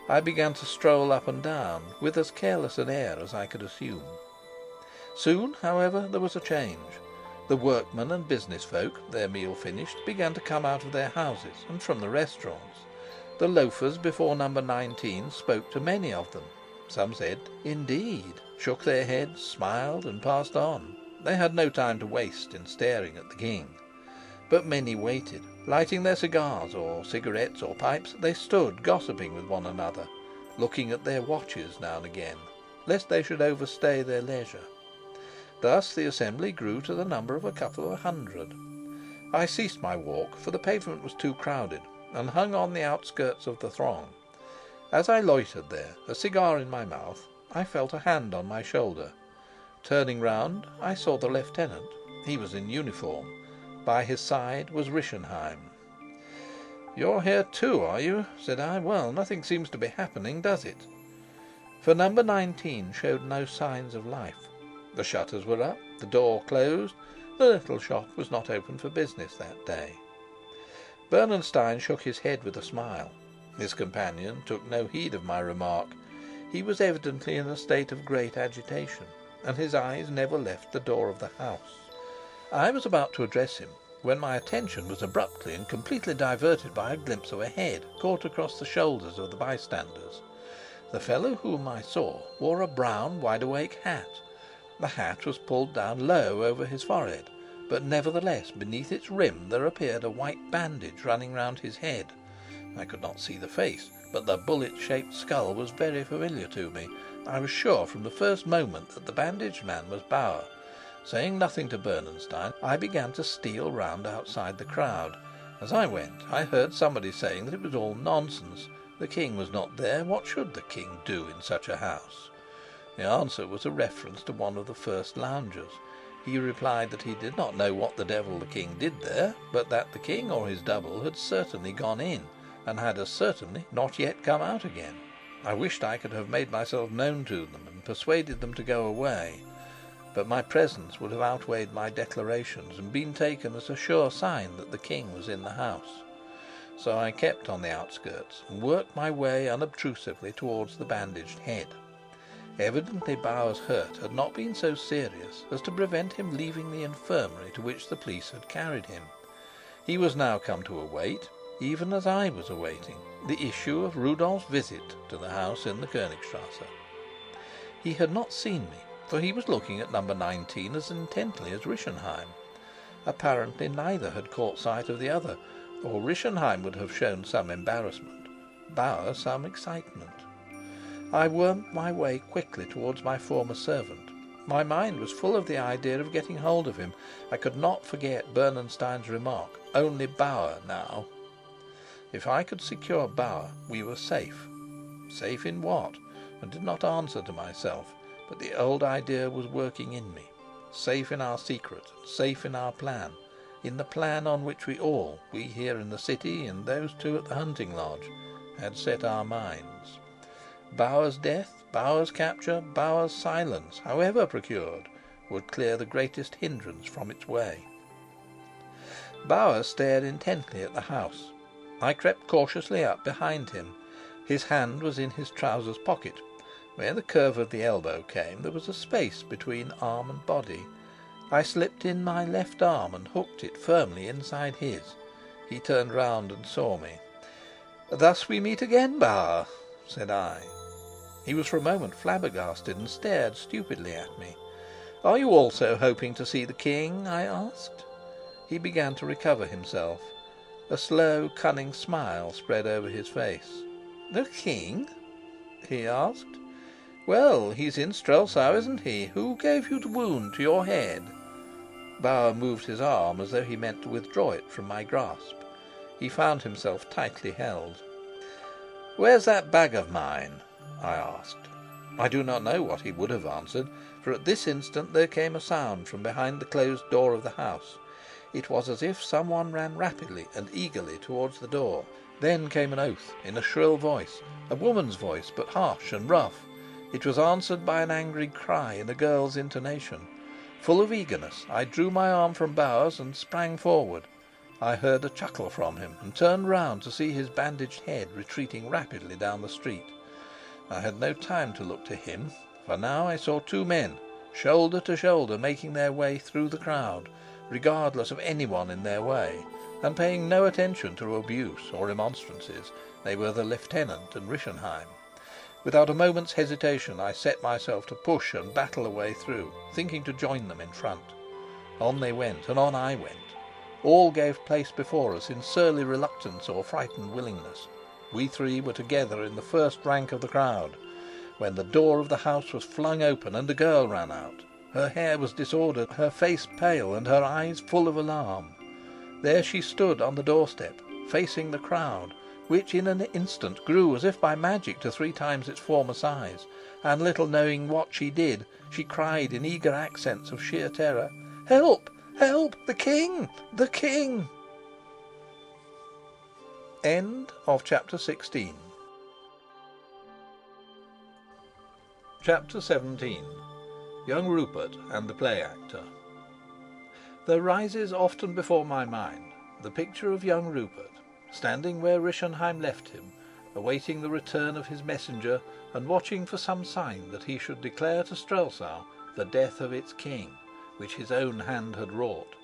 I began to stroll up and down with as careless an air as I could assume. Soon, however, there was a change. The workmen and business folk, their meal finished, began to come out of their houses and from the restaurants. The loafers before number 19 spoke to many of them. Some said, "Indeed," shook their heads, smiled, and passed on. They had no time to waste in staring at the king. But many waited. Lighting their cigars or cigarettes or pipes, they stood gossiping with one another, looking at their watches now and again, lest they should overstay their leisure. Thus the assembly grew to the number of a couple of 100. I ceased my walk, for the pavement was too crowded, and hung on the outskirts of the throng. As I loitered there, a cigar in my mouth, I felt a hand on my shoulder. Turning round, I saw the lieutenant. He was in uniform. By his side was Rischenheim. "You're here too, are you?" said I. "Well, nothing seems to be happening, does it?" For number 19 showed no signs of life. The shutters were up, the door closed. The little shop was not open for business that day. Bernenstein shook his head with a smile. His companion took no heed of my remark. He was evidently in a state of great agitation, and his eyes never left the door of the house. I was about to address him when my attention was abruptly and completely diverted by a glimpse of a head caught across the shoulders of the bystanders. The fellow whom I saw wore a brown wide-awake hat. The hat was pulled down low over his forehead, but nevertheless beneath its rim there appeared a white bandage running round his head. I could not see the face, but the bullet-shaped skull was very familiar to me. I was sure from the first moment that the bandaged man was Bauer, Saying nothing to Bernenstein, I began to steal round outside the crowd. As I went, I heard somebody saying that it was all nonsense. The king was not there. What should the king do in such a house? The answer was a reference to one of the first loungers. He replied that he did not know what the devil the king did there, but that the king or his double had certainly gone in, and had as certainly not yet come out again. I wished I could have made myself known to them and persuaded them to go away, but my presence would have outweighed my declarations and been taken as a sure sign that the king was in the house. So I kept on the outskirts and worked my way unobtrusively towards the bandaged head. Evidently Bauer's hurt had not been so serious as to prevent him leaving the infirmary to which the police had carried him. He was now come to await, even as I was awaiting, the issue of Rudolf's visit to the house in the Königstrasse. He had not seen me, for he was looking at number 19 as intently as Rischenheim. Apparently neither had caught sight of the other, or Rischenheim would have shown some embarrassment, Bauer some excitement. I wormed my way quickly towards my former servant. My mind was full of the idea of getting hold of him. I could not forget Bernenstein's remark, only Bauer now. If I could secure Bauer, we were safe. Safe in what? I did not answer to myself, but the old idea was working in me. Safe in our secret, safe in our plan, in the plan on which we all, we here in the city and those two at the hunting lodge, had set our minds. Bauer's death, Bauer's capture, Bauer's silence, however procured, would clear the greatest hindrance from its way. Bauer stared intently at the house. I crept cautiously up behind him. His hand was in his trousers pocket. Where the curve of the elbow came, there was a space between arm and body. I slipped in my left arm and hooked it firmly inside his. He turned round and saw me. "Thus we meet again, Bauer," said I. He was for a moment flabbergasted and stared stupidly at me. "Are you also hoping to see the king?" I asked. He began to recover himself. A slow, cunning smile spread over his face. "The king?" he asked. "Well, he's in Strelsau, isn't he? Who gave you the wound to your head?" Bauer moved his arm as though he meant to withdraw it from my grasp. He found himself tightly held. "Where's that bag of mine?" I asked. I do not know what he would have answered, for at this instant there came a sound from behind the closed door of the house. It was as if someone ran rapidly and eagerly towards the door. Then came an oath in a shrill voice, a woman's voice, but harsh and rough. It was answered by an angry cry in a girl's intonation. Full of eagerness, I drew my arm from Bauer's and sprang forward. I heard a chuckle from him and turned round to see his bandaged head retreating rapidly down the street. I had no time to look to him, for now I saw two men, shoulder to shoulder, making their way through the crowd, regardless of anyone in their way, and paying no attention to abuse or remonstrances. They were the lieutenant and Rischenheim. Without a moment's hesitation, I set myself to push and battle a way through, thinking to join them in front. On they went, and on I went. All gave place before us in surly reluctance or frightened willingness. We three were together in the first rank of the crowd, when the door of the house was flung open and a girl ran out. Her hair was disordered, her face pale, and her eyes full of alarm. There she stood on the doorstep, facing the crowd, which in an instant grew as if by magic to 3 times its former size, and little knowing what she did, she cried in eager accents of sheer terror, "Help! Help! The king! The king!" End of chapter 16. Chapter 17. Young Rupert and the Play Actor. There rises often before my mind the picture of young Rupert, standing where Rischenheim left him, awaiting the return of his messenger and watching for some sign that he should declare to Strelsau the death of its king, which his own hand had wrought.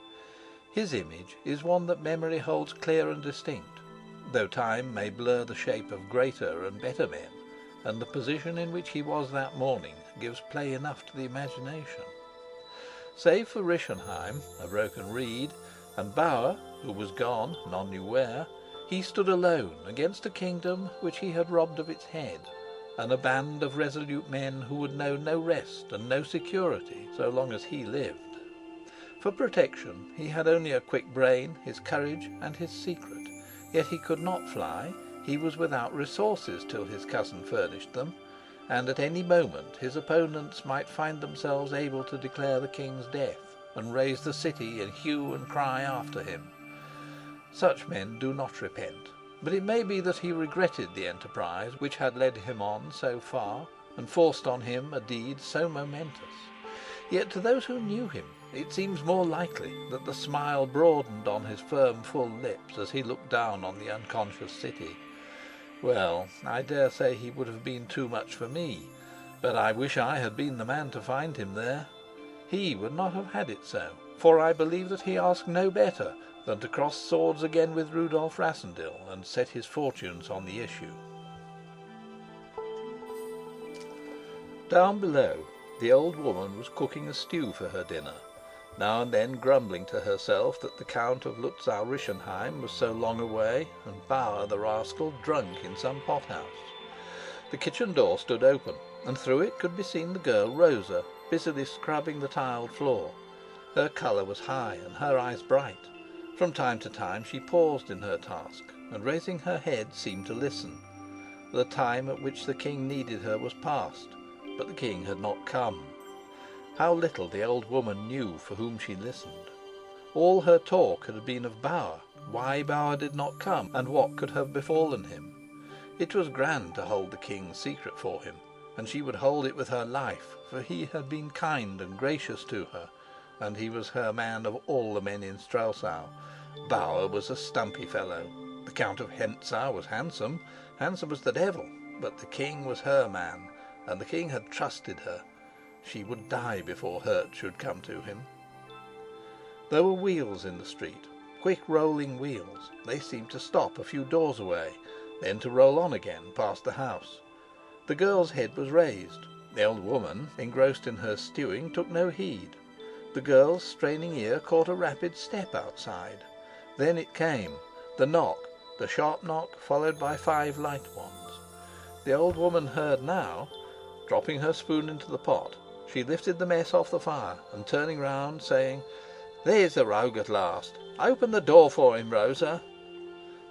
His image is one that memory holds clear and distinct, though time may blur the shape of greater and better men, and the position in which he was that morning gives play enough to the imagination. Save for Rischenheim, a broken reed, and Bauer, who was gone, none knew where, he stood alone against a kingdom which he had robbed of its head, and a band of resolute men who would know no rest and no security so long as he lived. For protection he had only a quick brain, his courage, and his secret. Yet he could not fly. He was without resources till his cousin furnished them, and at any moment his opponents might find themselves able to declare the king's death, and raise the city in hue and cry after him. Such men do not repent, but it may be that he regretted the enterprise which had led him on so far, and forced on him a deed so momentous. Yet to those who knew him it seems more likely that the smile broadened on his firm, full lips as he looked down on the unconscious city. Well, I dare say he would have been too much for me, but I wish I had been the man to find him there. He would not have had it so, for I believe that he asked no better than to cross swords again with Rudolf Rassendyll and set his fortunes on the issue. Down below, the old woman was cooking a stew for her dinner, now and then grumbling to herself that the Count of Lützow-Rischenheim was so long away, and Bauer, the rascal, drunk in some pothouse. The kitchen door stood open, and through it could be seen the girl Rosa, busily scrubbing the tiled floor. Her colour was high, and her eyes bright. From time to time she paused in her task, and raising her head seemed to listen. The time at which the king needed her was past, but the king had not come. How little the old woman knew for whom she listened. All her talk had been of Bauer, why Bauer did not come, and what could have befallen him. It was grand to hold the king's secret for him, and she would hold it with her life, for he had been kind and gracious to her, and he was her man of all the men in Strelsau. Bauer was a stumpy fellow. The Count of Hentzau was handsome as the devil, but the king was her man, and the king had trusted her. She would die before hurt should come to him. There were wheels in the street, quick rolling wheels. They seemed to stop a few doors away, then to roll on again past the house. The girl's head was raised. The old woman, engrossed in her stewing, took no heed. The girl's straining ear caught a rapid step outside. Then it came, the knock, the sharp knock, followed by 5 light ones. The old woman heard now. Dropping her spoon into the pot, she lifted the mess off the fire, and turning round, saying, "There's the rogue at last. Open the door for him, Rosa."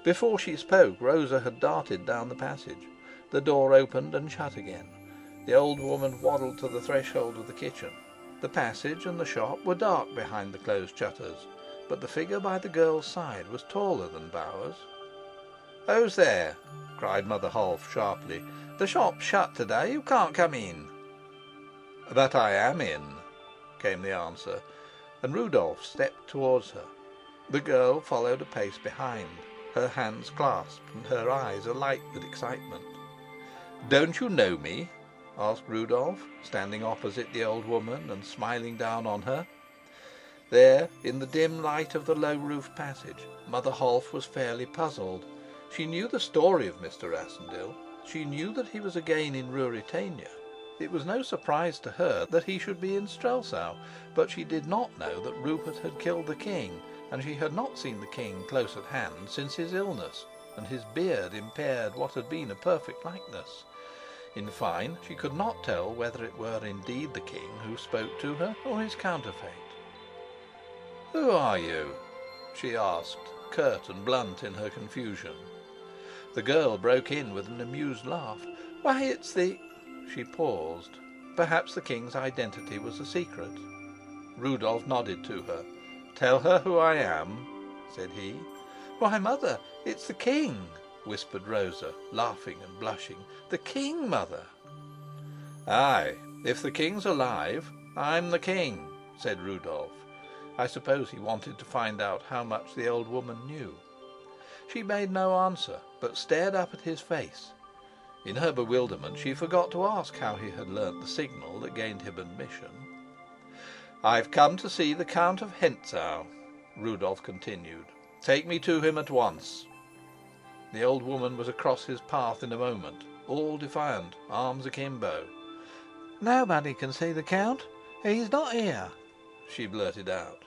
Before she spoke, Rosa had darted down the passage. The door opened and shut again. The old woman waddled to the threshold of the kitchen. The passage and the shop were dark behind the closed shutters, but the figure by the girl's side was taller than Bauer's. "Who's there?" cried Mother Holf sharply. "The shop's shut today. You can't come in." "But I am in," came the answer, and Rudolf stepped towards her. The girl followed a pace behind, her hands clasped and her eyes alight with excitement. "Don't you know me?" asked Rudolf, standing opposite the old woman and smiling down on her. There, in the dim light of the low-roofed passage, Mother Holf was fairly puzzled. She knew the story of Mr. Rassendyll. She knew that he was again in Ruritania. It was no surprise to her that he should be in Strelsau, but she did not know that Rupert had killed the king, and she had not seen the king close at hand since his illness, and his beard impaired what had been a perfect likeness. In fine, she could not tell whether it were indeed the king who spoke to her, or his counterfeit. "Who are you?" she asked, curt and blunt in her confusion. The girl broke in with an amused laugh. "Why, it's the—" She paused. Perhaps the king's identity was a secret. Rudolf nodded to her. "Tell her who I am," said he. "Why, Mother, it's the king," whispered Rosa, laughing and blushing. "The king, Mother." "Aye, if the king's alive, I'm the king," said Rudolf. I suppose he wanted to find out how much the old woman knew. She made no answer, but stared up at his face. In her bewilderment she forgot to ask how he had learnt the signal that gained him admission. "I've come to see the Count of Hentzau," Rudolf continued. "Take me to him at once." The old woman was across his path in a moment, all defiant, arms akimbo. "Nobody can see the Count. He's not here," she blurted out.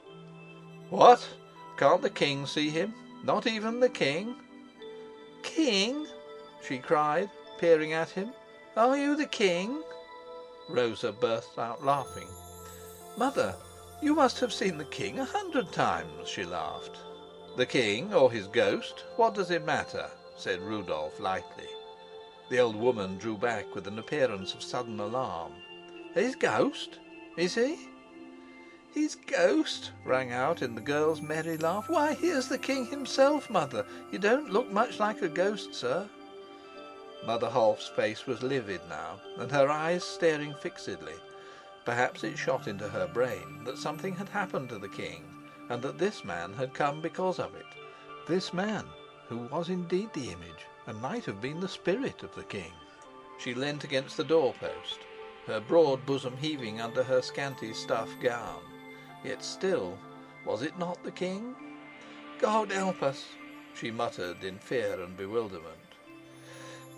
"What? Can't the king see him? Not even the king?" "King?" she cried, peering at him. "Are you the king?" Rosa burst out laughing. "Mother, You must have seen the king 100 times, she laughed. The king or his ghost, what does it matter? Said Rudolf lightly. The old woman drew back with an appearance of sudden alarm. His ghost? Is he? His ghost? Rang out in the girl's merry laugh. Why, here's the king himself, mother. You don't look much like a ghost, sir. Mother Holf's face was livid now, and her eyes staring fixedly. Perhaps it shot into her brain that something had happened to the king, and that this man had come because of it. This man, who was indeed the image, and might have been the spirit of the king. She leant against the doorpost, her broad bosom heaving under her scanty stuff gown. Yet still, was it not the king? God help us, she muttered in fear and bewilderment.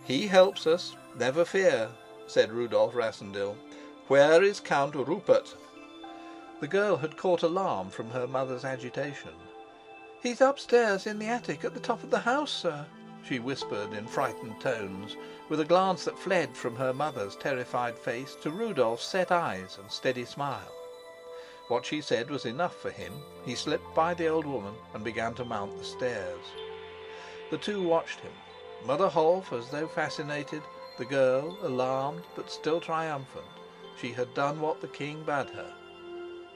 He helps us, never fear, said Rudolf Rassendyll. Where is Count Rupert? The girl had caught alarm from her mother's agitation. He's upstairs in the attic at the top of the house, sir, she whispered in frightened tones, with a glance that fled from her mother's terrified face to Rudolf's set eyes and steady smile. What she said was enough for him. He slipped by the old woman and began to mount the stairs. The two watched him, Mother Holf as though fascinated, the girl alarmed but still triumphant. She had done what the king bade her.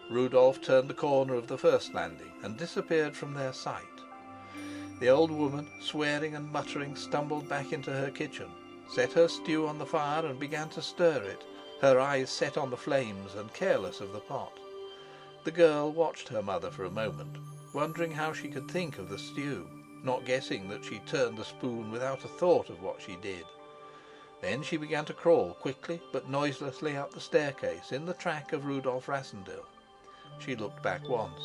Rudolf turned the corner of the first landing and disappeared from their sight. The old woman, swearing and muttering, stumbled back into her kitchen, set her stew on the fire and began to stir it, her eyes set on the flames and careless of the pot. The girl watched her mother for a moment, wondering how she could think of the stew, not guessing that she turned the spoon without a thought of what she did. Then she began to crawl quickly but noiselessly up the staircase in the track of Rudolf Rassendyll. She looked back once.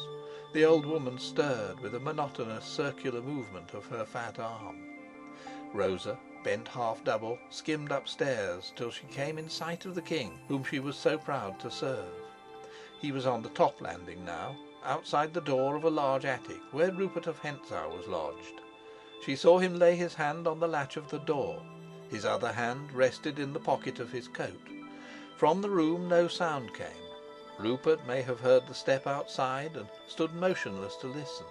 The old woman stirred with a monotonous circular movement of her fat arm. Rosa, bent half double, skimmed upstairs till she came in sight of the king, whom she was so proud to serve. He was on the top landing now, outside the door of a large attic where Rupert of Hentzau was lodged. She saw him lay his hand on the latch of the door. His other hand rested in the pocket of his coat. From the room no sound came. Rupert may have heard the step outside and stood motionless to listen.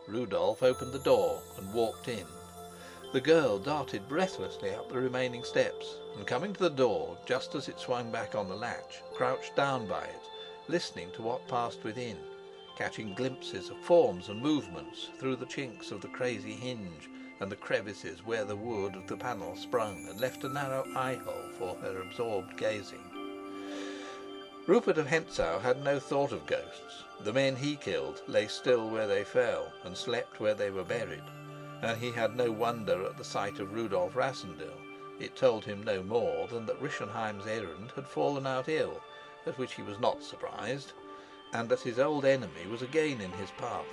Rudolf opened the door and walked in. The girl darted breathlessly up the remaining steps, and coming to the door just as it swung back on the latch, crouched down by it, listening to what passed within, catching glimpses of forms and movements through the chinks of the crazy hinge and the crevices where the wood of the panel sprung and left a narrow eye-hole for her absorbed gazing. Rupert of Hentzau had no thought of ghosts. The men he killed lay still where they fell and slept where they were buried, and he had no wonder at the sight of Rudolf Rassendyll. It told him no more than that Rischenheim's errand had fallen out ill, at which he was not surprised, and that his old enemy was again in his path,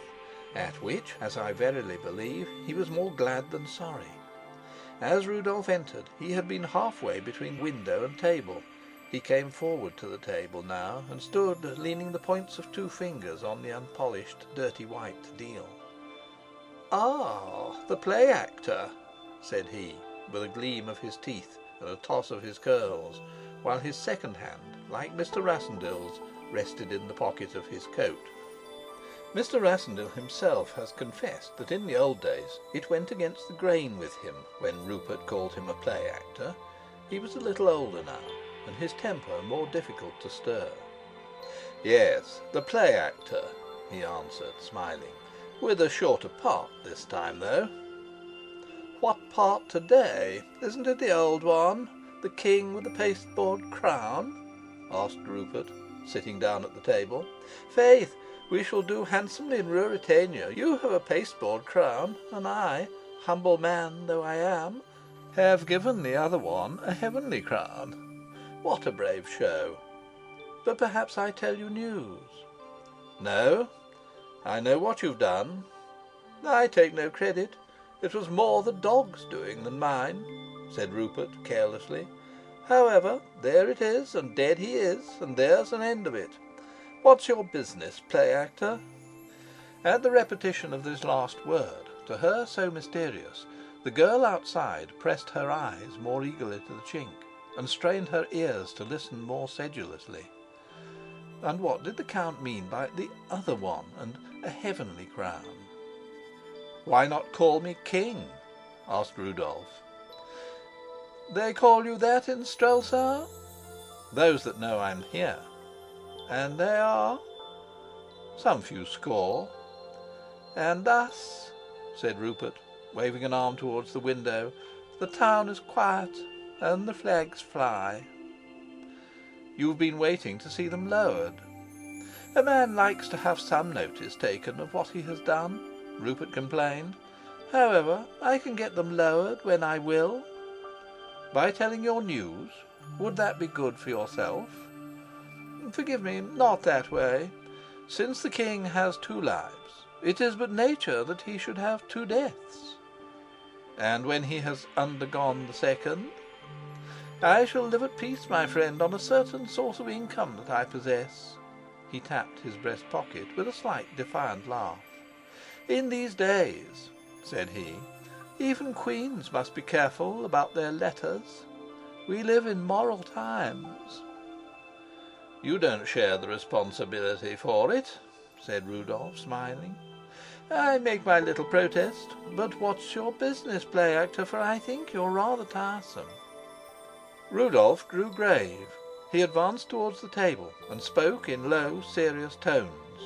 at which, as I verily believe, he was more glad than sorry. As Rudolf entered, he had been halfway between window and table. He came forward to the table now, and stood leaning the points of 2 fingers on the unpolished, dirty white deal. "Ah, the play-actor," said he, with a gleam of his teeth and a toss of his curls, while his second hand, like Mr. Rassendyll's, rested in the pocket of his coat. Mr. Rassendyll himself has confessed that in the old days it went against the grain with him when Rupert called him a play-actor. He was a little older now, and his temper more difficult to stir. "Yes, the play-actor," he answered, smiling, "with a shorter part this time, though." "What part today? Isn't it the old one? The king with the pasteboard crown?" asked Rupert, sitting down at the table. "Faith, we shall do handsomely in Ruritania. You have a pasteboard crown, and I, humble man though I am, have given the other one a heavenly crown. What a brave show! But perhaps I tell you news." "No, I know what you've done." "I take no credit. It was more the dog's doing than mine," said Rupert carelessly. "However, there it is, and dead he is, and there's an end of it. What's your business, play-actor?" At the repetition of this last word, to her so mysterious, the girl outside pressed her eyes more eagerly to the chink, and strained her ears to listen more sedulously. And what did the Count mean by the other one and a heavenly crown? "Why not call me king?" asked Rudolf. "They call you that in Strelsau?" "Those that know I'm here." "And they are?" "Some few score." "And us?" said Rupert, waving an arm towards the window. "The town is quiet, and the flags fly." "You've been waiting to see them lowered." "A man likes to have some notice taken of what he has done," Rupert complained. "However, I can get them lowered when I will." "By telling your news? Would that be good for yourself?" "Forgive me, not that way. Since the king has 2 lives, it is but nature that he should have 2 deaths." "And when he has undergone the second?" "I shall live at peace, my friend, on a certain source of income that I possess." He tapped his breast pocket with a slight defiant laugh. "In these days," said he, "even queens must be careful about their letters. We live in moral times." "You don't share the responsibility for it," said Rudolf, smiling. "I make my little protest. But what's your business, play actor, for I think you're rather tiresome." Rudolf grew grave. He advanced towards the table and spoke in low, serious tones.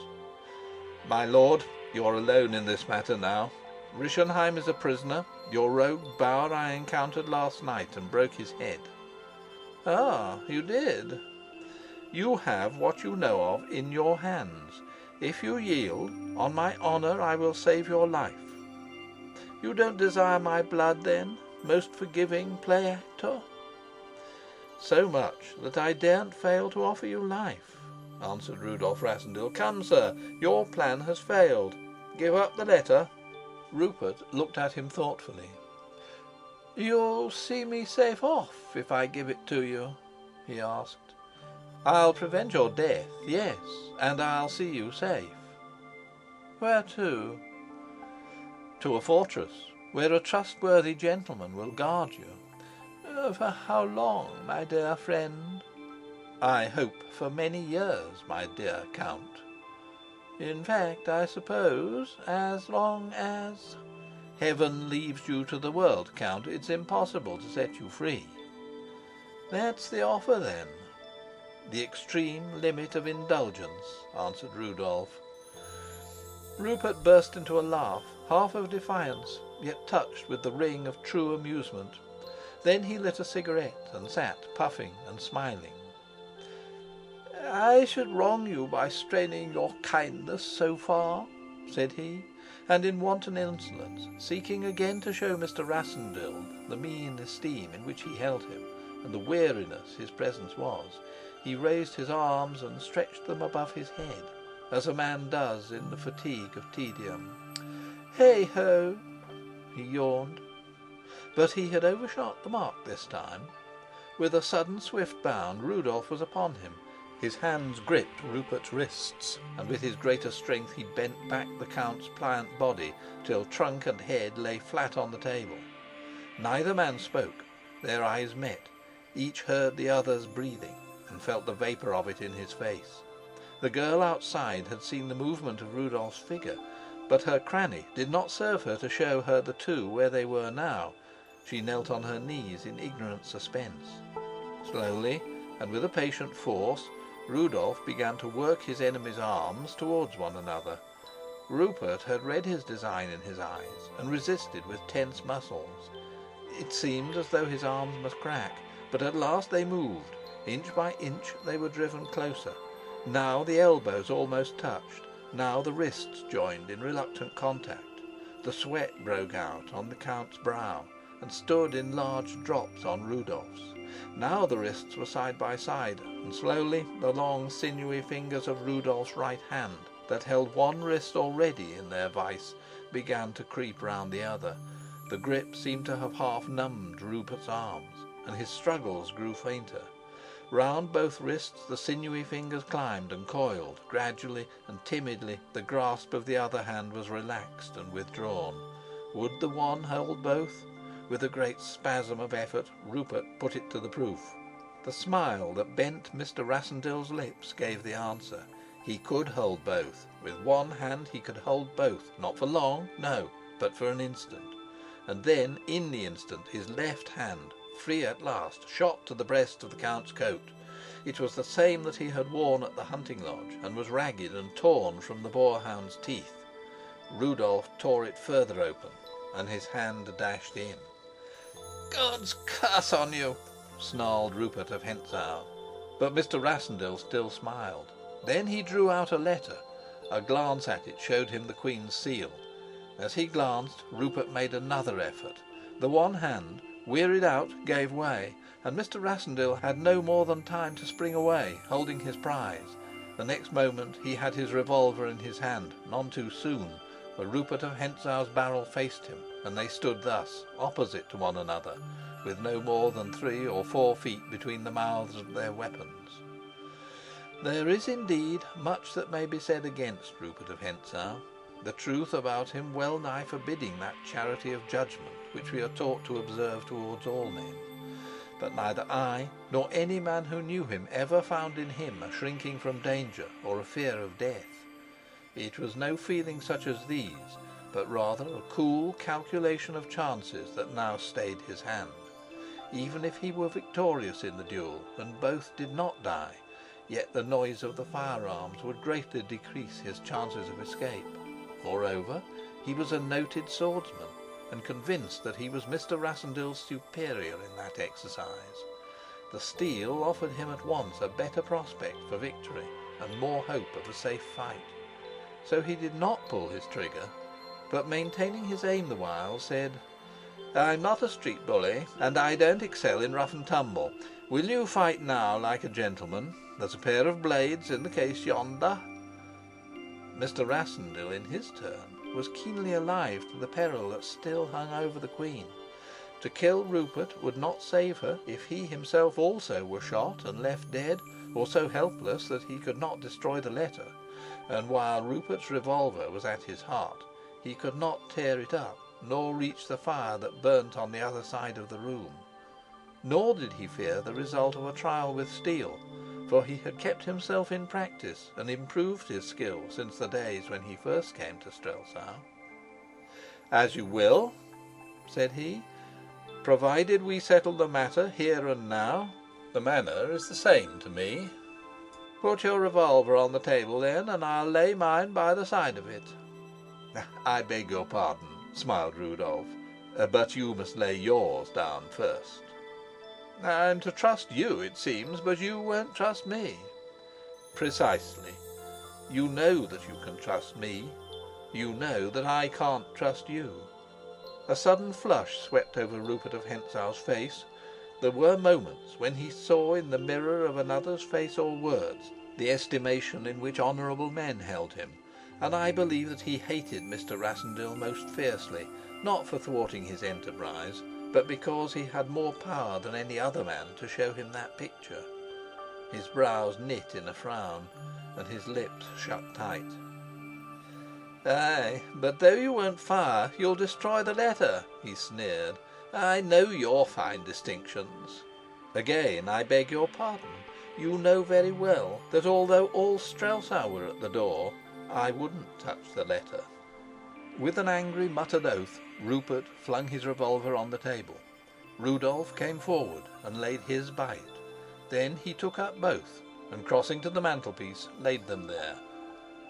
"My lord, you're alone in this matter now. Rischenheim is a prisoner. Your rogue Bauer I encountered last night and broke his head." "Ah, you did?" "You have what you know of in your hands. If you yield, on my honor I will save your life." "You don't desire my blood, then, most forgiving play actor?" "So much that I daren't fail to offer you life," answered Rudolf Rassendyll. "Come, sir, your plan has failed. Give up the letter." Rupert looked at him thoughtfully. "You see me safe off if I give it to you?" he asked. "I'll prevent your death, yes, and I'll see you safe." "Where to?" "To a fortress, where a trustworthy gentleman will guard you." "For how long, my dear friend?" "I hope for many years, my dear Count." "In fact, I suppose, as long as—" "Heaven leaves you to the world, Count. It's impossible to set you free." "That's the offer, then?" "The extreme limit of indulgence," answered Rudolf. Rupert burst into a laugh, half of defiance, yet touched with the ring of true amusement. Then he lit a cigarette and sat puffing and smiling. "I should wrong you by straining your kindness so far," said he, and in wanton insolence, seeking again to show Mr. Rassendyll the mean esteem in which he held him, and the weariness his presence was, he raised his arms and stretched them above his head, as a man does in the fatigue of tedium. "Hey ho!" he yawned. But he had overshot the mark this time. With a sudden swift bound Rudolf was upon him. His hands gripped Rupert's wrists, and with his greater strength he bent back the Count's pliant body till trunk and head lay flat on the table. Neither man spoke. Their eyes met. Each heard the other's breathing, and felt the vapour of it in his face. The girl outside had seen the movement of Rudolf's figure, but her cranny did not serve her to show her the two where they were now. She knelt on her knees in ignorant suspense. Slowly, and with a patient force, Rudolf began to work his enemy's arms towards one another. Rupert had read his design in his eyes, and resisted with tense muscles. It seemed as though his arms must crack, but at last they moved. Inch by inch they were driven closer. Now the elbows almost touched, now the wrists joined in reluctant contact. The sweat broke out on the Count's brow, and stood in large drops on Rudolf's. Now the wrists were side by side, and slowly the long sinewy fingers of Rudolf's right hand, that held one wrist already in their vice, began to creep round the other. The grip seemed to have half numbed Rupert's arms, and his struggles grew fainter. Round both wrists the sinewy fingers climbed and coiled. Gradually and timidly the grasp of the other hand was relaxed and withdrawn. Would the one hold both? With a great spasm of effort Rupert put it to the proof. The smile that bent Mr. Rassendyll's lips gave the answer. He could hold both. With one hand he could hold both, not for long, no, but for an instant. And then, in the instant, his left hand, free at last, shot to the breast of the Count's coat. It was the same that he had worn at the hunting lodge, and was ragged and torn from the boarhound's teeth. Rudolf tore it further open, and his hand dashed in. "God's curse on you!" snarled Rupert of Hentzau. But Mr. Rassendyll still smiled. Then he drew out a letter. A glance at it showed him the Queen's seal. As he glanced, Rupert made another effort. The one hand, wearied out, gave way, and Mr. Rassendyll had no more than time to spring away, holding his prize. The next moment he had his revolver in his hand, none too soon, for Rupert of Hentzau's barrel faced him, and they stood thus, opposite to one another, with no more than 3 or 4 feet between the mouths of their weapons. There is indeed much that may be said against Rupert of Hentzau, the truth about him well nigh forbidding that charity of judgment which we are taught to observe towards all men. But neither I nor any man who knew him ever found in him a shrinking from danger or a fear of death. It was no feeling such as these, but rather a cool calculation of chances that now stayed his hand. Even if he were victorious in the duel, and both did not die, yet the noise of the firearms would greatly decrease his chances of escape. Moreover, he was a noted swordsman, and convinced that he was Mr. Rassendyll's superior in that exercise. The steel offered him at once a better prospect for victory and more hope of a safe fight. So he did not pull his trigger, but maintaining his aim the while, said, "I'm not a street bully, and I don't excel in rough and tumble. Will you fight now like a gentleman? There's a pair of blades in the case yonder." Mr. Rassendyll, in his turn, was keenly alive to the peril that still hung over the Queen. To kill Rupert would not save her if he himself also were shot and left dead, or so helpless that he could not destroy the letter. And while Rupert's revolver was at his heart, he could not tear it up, nor reach the fire that burnt on the other side of the room. Nor did he fear the result of a trial with steel, for he had kept himself in practice and improved his skill since the days when he first came to Strelsau. "As you will," said he, "provided we settle the matter here and now. The manner is the same to me. Put your revolver on the table, then, and I'll lay mine by the side of it." "I beg your pardon," smiled Rudolf, "but you must lay yours down first." "I'm to trust you, it seems, but you won't trust me." "Precisely. You know that you can trust me. You know that I can't trust you." A sudden flush swept over Rupert of Hentzau's face. There were moments when he saw in the mirror of another's face or words the estimation in which honourable men held him, and I believe that he hated Mr. Rassendyll most fiercely, not for thwarting his enterprise, but because he had more power than any other man to show him that picture. His brows knit in a frown, and his lips shut tight. "Ay, but though you won't fire, you'll destroy the letter," he sneered. "I know your fine distinctions." "Again I beg your pardon. You know very well that although all Strelsau were at the door, I wouldn't touch the letter." With an angry muttered oath, Rupert flung his revolver on the table. Rudolf came forward and laid his by it. Then he took up both, and crossing to the mantelpiece, laid them there.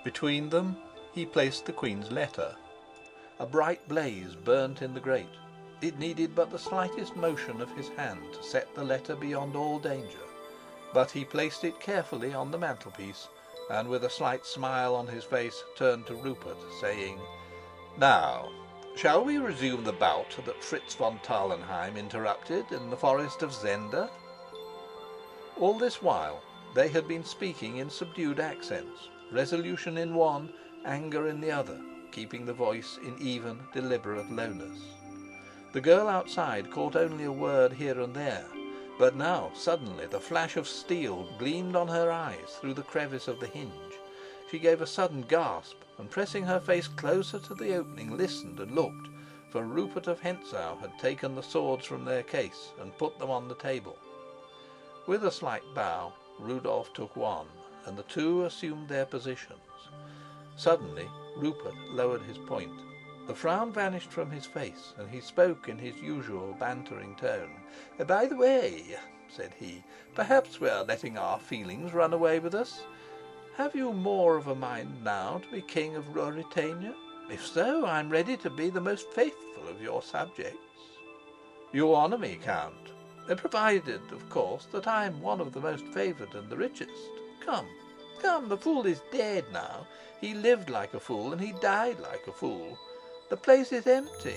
Between them he placed the Queen's letter. A bright blaze burnt in the grate. It needed but the slightest motion of his hand to set the letter beyond all danger. But he placed it carefully on the mantelpiece, and with a slight smile on his face turned to Rupert, saying, "Now, shall we resume the bout that Fritz von Tarlenheim interrupted in the forest of Zenda?" All this while they had been speaking in subdued accents, resolution in one, anger in the other, keeping the voice in even, deliberate lowness. The girl outside caught only a word here and there, but now suddenly the flash of steel gleamed on her eyes through the crevice of the hinge. She gave a sudden gasp, and pressing her face closer to the opening, listened and looked, for Rupert of Hentzau had taken the swords from their case and put them on the table. With a slight bow, Rudolf took one, and the two assumed their positions. Suddenly Rupert lowered his point. The frown vanished from his face, and he spoke in his usual bantering tone. "By the way," said he, "perhaps we are letting our feelings run away with us. Have you more of a mind now to be King of Ruritania? If so, I am ready to be the most faithful of your subjects." "You honour me, Count, provided, of course, that I am one of the most favoured and the richest. Come, come, the fool is dead now. He lived like a fool, and he died like a fool. The place is empty.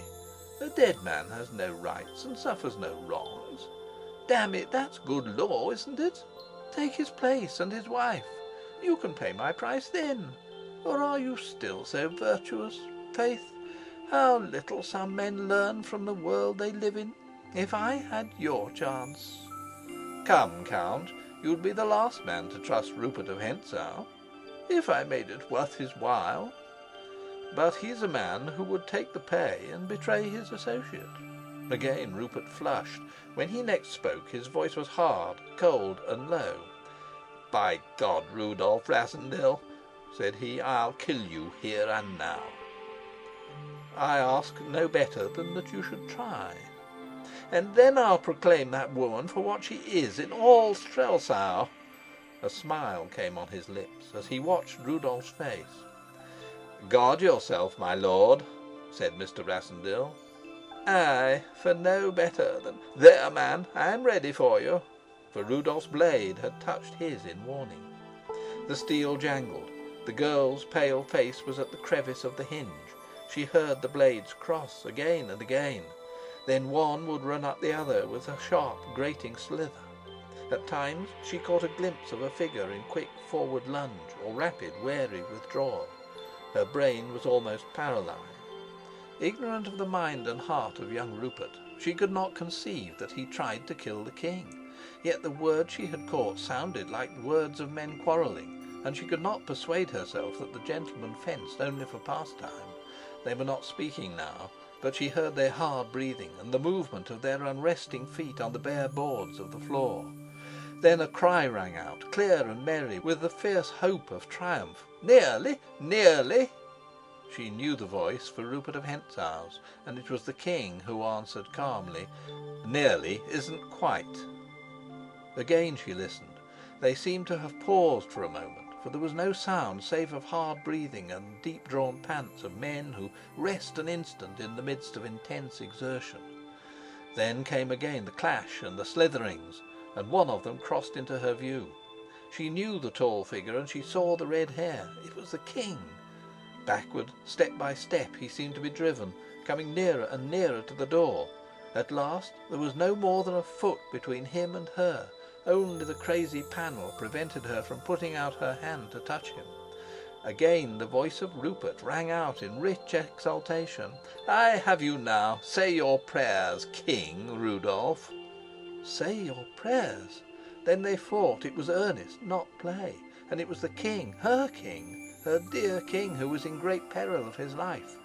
A dead man has no rights and suffers no wrongs. Damn it, that's good law, isn't it? Take his place and his wife. You can pay my price then. Or are you still so virtuous? Faith, how little some men learn from the world they live in. If I had your chance." "Come, Count, you'd be the last man to trust Rupert of Hentzau." "If I made it worth his while." "But he's a man who would take the pay and betray his associate." Again Rupert flushed. When he next spoke, his voice was hard, cold, and low. "By God, Rudolf Rassendyll," said he, "I'll kill you here and now." "I ask no better than that you should try." "And then I'll proclaim that woman for what she is in all Strelsau." A smile came on his lips as he watched Rudolf's face. "Guard yourself, my lord," said Mr. Rassendyll. "Ay, for no better than... There, man, I am ready for you." For Rudolf's blade had touched his in warning. The steel jangled. The girl's pale face was at the crevice of the hinge. She heard the blades cross again and again. Then one would run up the other with a sharp, grating slither. At times she caught a glimpse of a figure in quick forward lunge or rapid, wary withdrawal. Her brain was almost paralyzed. Ignorant of the mind and heart of young Rupert, she could not conceive that he tried to kill the king. Yet the words she had caught sounded like words of men quarrelling, and she could not persuade herself that the gentlemen fenced only for pastime. They were not speaking now, but she heard their hard breathing and the movement of their unresting feet on the bare boards of the floor. Then a cry rang out, clear and merry, with the fierce hope of triumph. "Nearly, nearly!" She knew the voice for Rupert of Hentzau's, and it was the king who answered calmly, "Nearly isn't quite." Again she listened. They seemed to have paused for a moment, for there was no sound save of hard breathing and deep-drawn pants of men who rest an instant in the midst of intense exertion. Then came again the clash and the slitherings, and one of them crossed into her view. She knew the tall figure, and she saw the red hair. It was the king. Backward, step by step, he seemed to be driven, coming nearer and nearer to the door. At last there was no more than a foot between him and her. Only the crazy panel prevented her from putting out her hand to touch him. Again the voice of Rupert rang out in rich exultation. "I have you now. Say your prayers, King Rudolf." Say your prayers! Then they fought. It was earnest, not play. And it was the king, her dear king, who was in great peril of his life.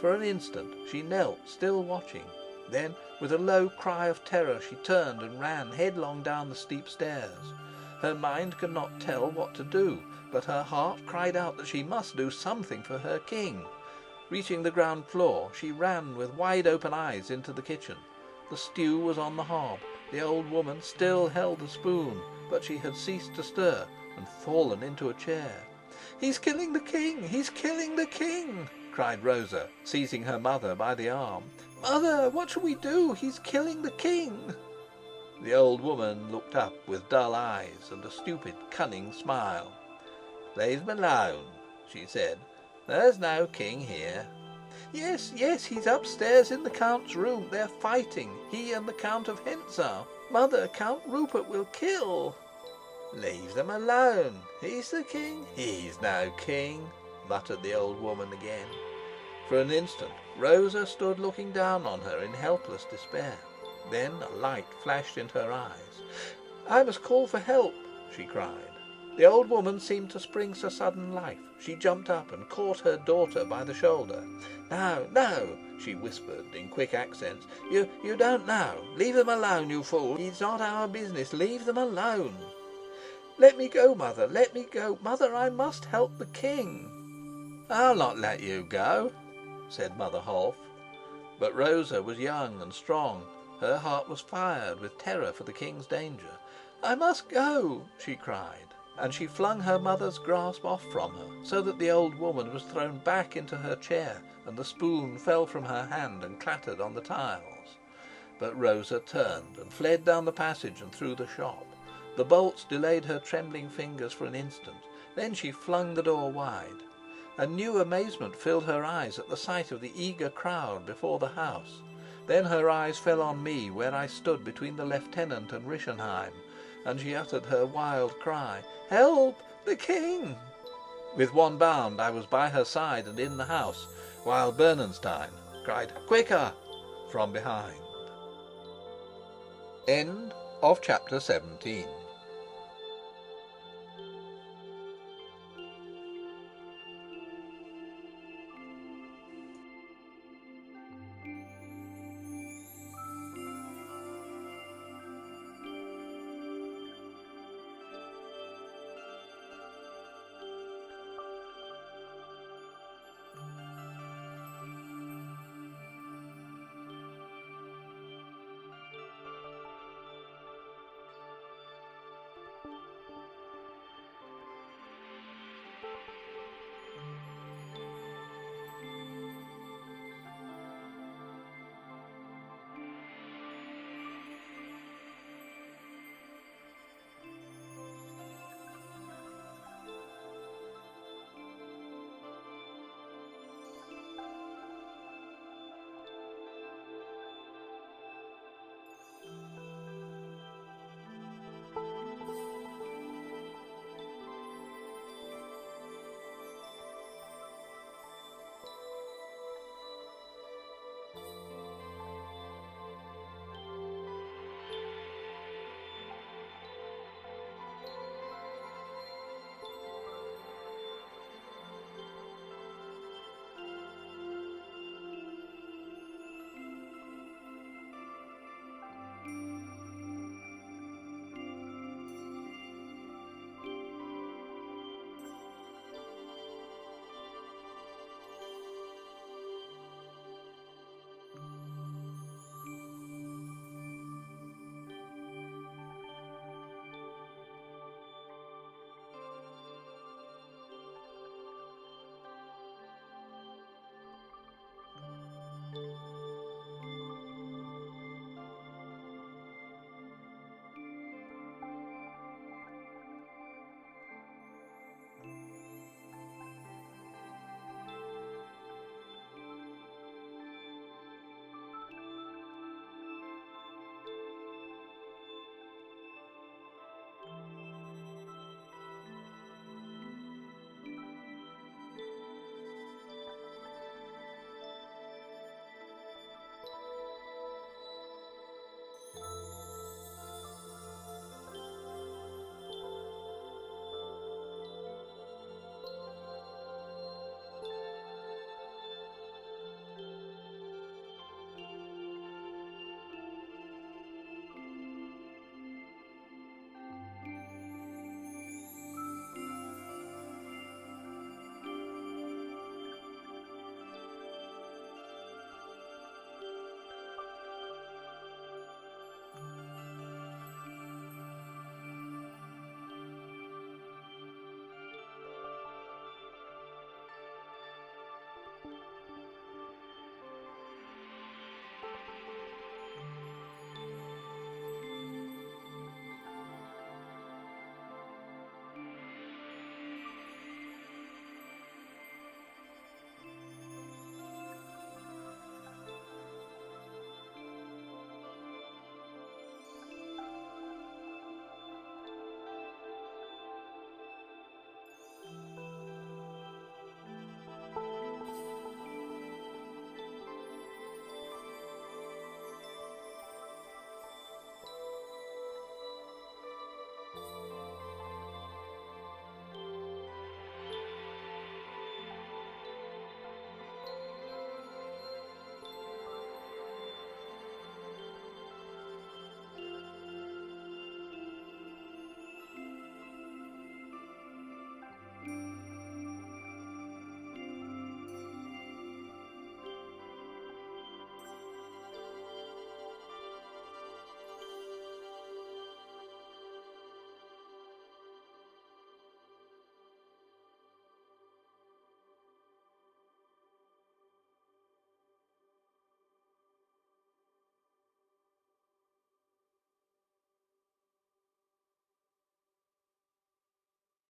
For an instant she knelt, still watching. Then, with a low cry of terror, she turned and ran headlong down the steep stairs. Her mind could not tell what to do, but her heart cried out that she must do something for her king. Reaching the ground floor, she ran with wide open eyes into the kitchen. The stew was on the hob. The old woman still held the spoon, but she had ceased to stir and fallen into a chair. "He's killing the king! He's killing the king!" cried Rosa, seizing her mother by the arm. "Mother, what shall we do? He's killing the king!" The old woman looked up with dull eyes and a stupid, cunning smile. "Leave him alone," she said. "There's no king here." "Yes, yes, he's upstairs in the count's room. They're fighting, he and the Count of Hentzau. Mother, Count Rupert will kill." "Leave them alone. He's the king. He's no king," muttered the old woman again. For an instant Rosa stood looking down on her in helpless despair. Then a light flashed into her eyes. "I must call for help," she cried. The old woman seemed to spring to sudden life. She jumped up and caught her daughter by the shoulder. "No, no," she whispered in quick accents. You don't know. Leave them alone, you fool. It's not our business. Leave them alone." "Let me go, mother. Let me go. Mother, I must help the king." "I'll not let you go," said Mother Holf. But Rosa was young and strong. Her heart was fired with terror for the king's danger. "I must go," she cried, and she flung her mother's grasp off from her, so that the old woman was thrown back into her chair, and the spoon fell from her hand and clattered on the tiles. But Rosa turned and fled down the passage and through the shop. The bolts delayed her trembling fingers for an instant. Then she flung the door wide. A new amazement filled her eyes at the sight of the eager crowd before the house. Then her eyes fell on me, where I stood between the lieutenant and Rischenheim, and she uttered her wild cry, "Help! The king!" With one bound I was by her side and in the house, while Bernenstein cried "Quicker!" from behind. End of Chapter 17.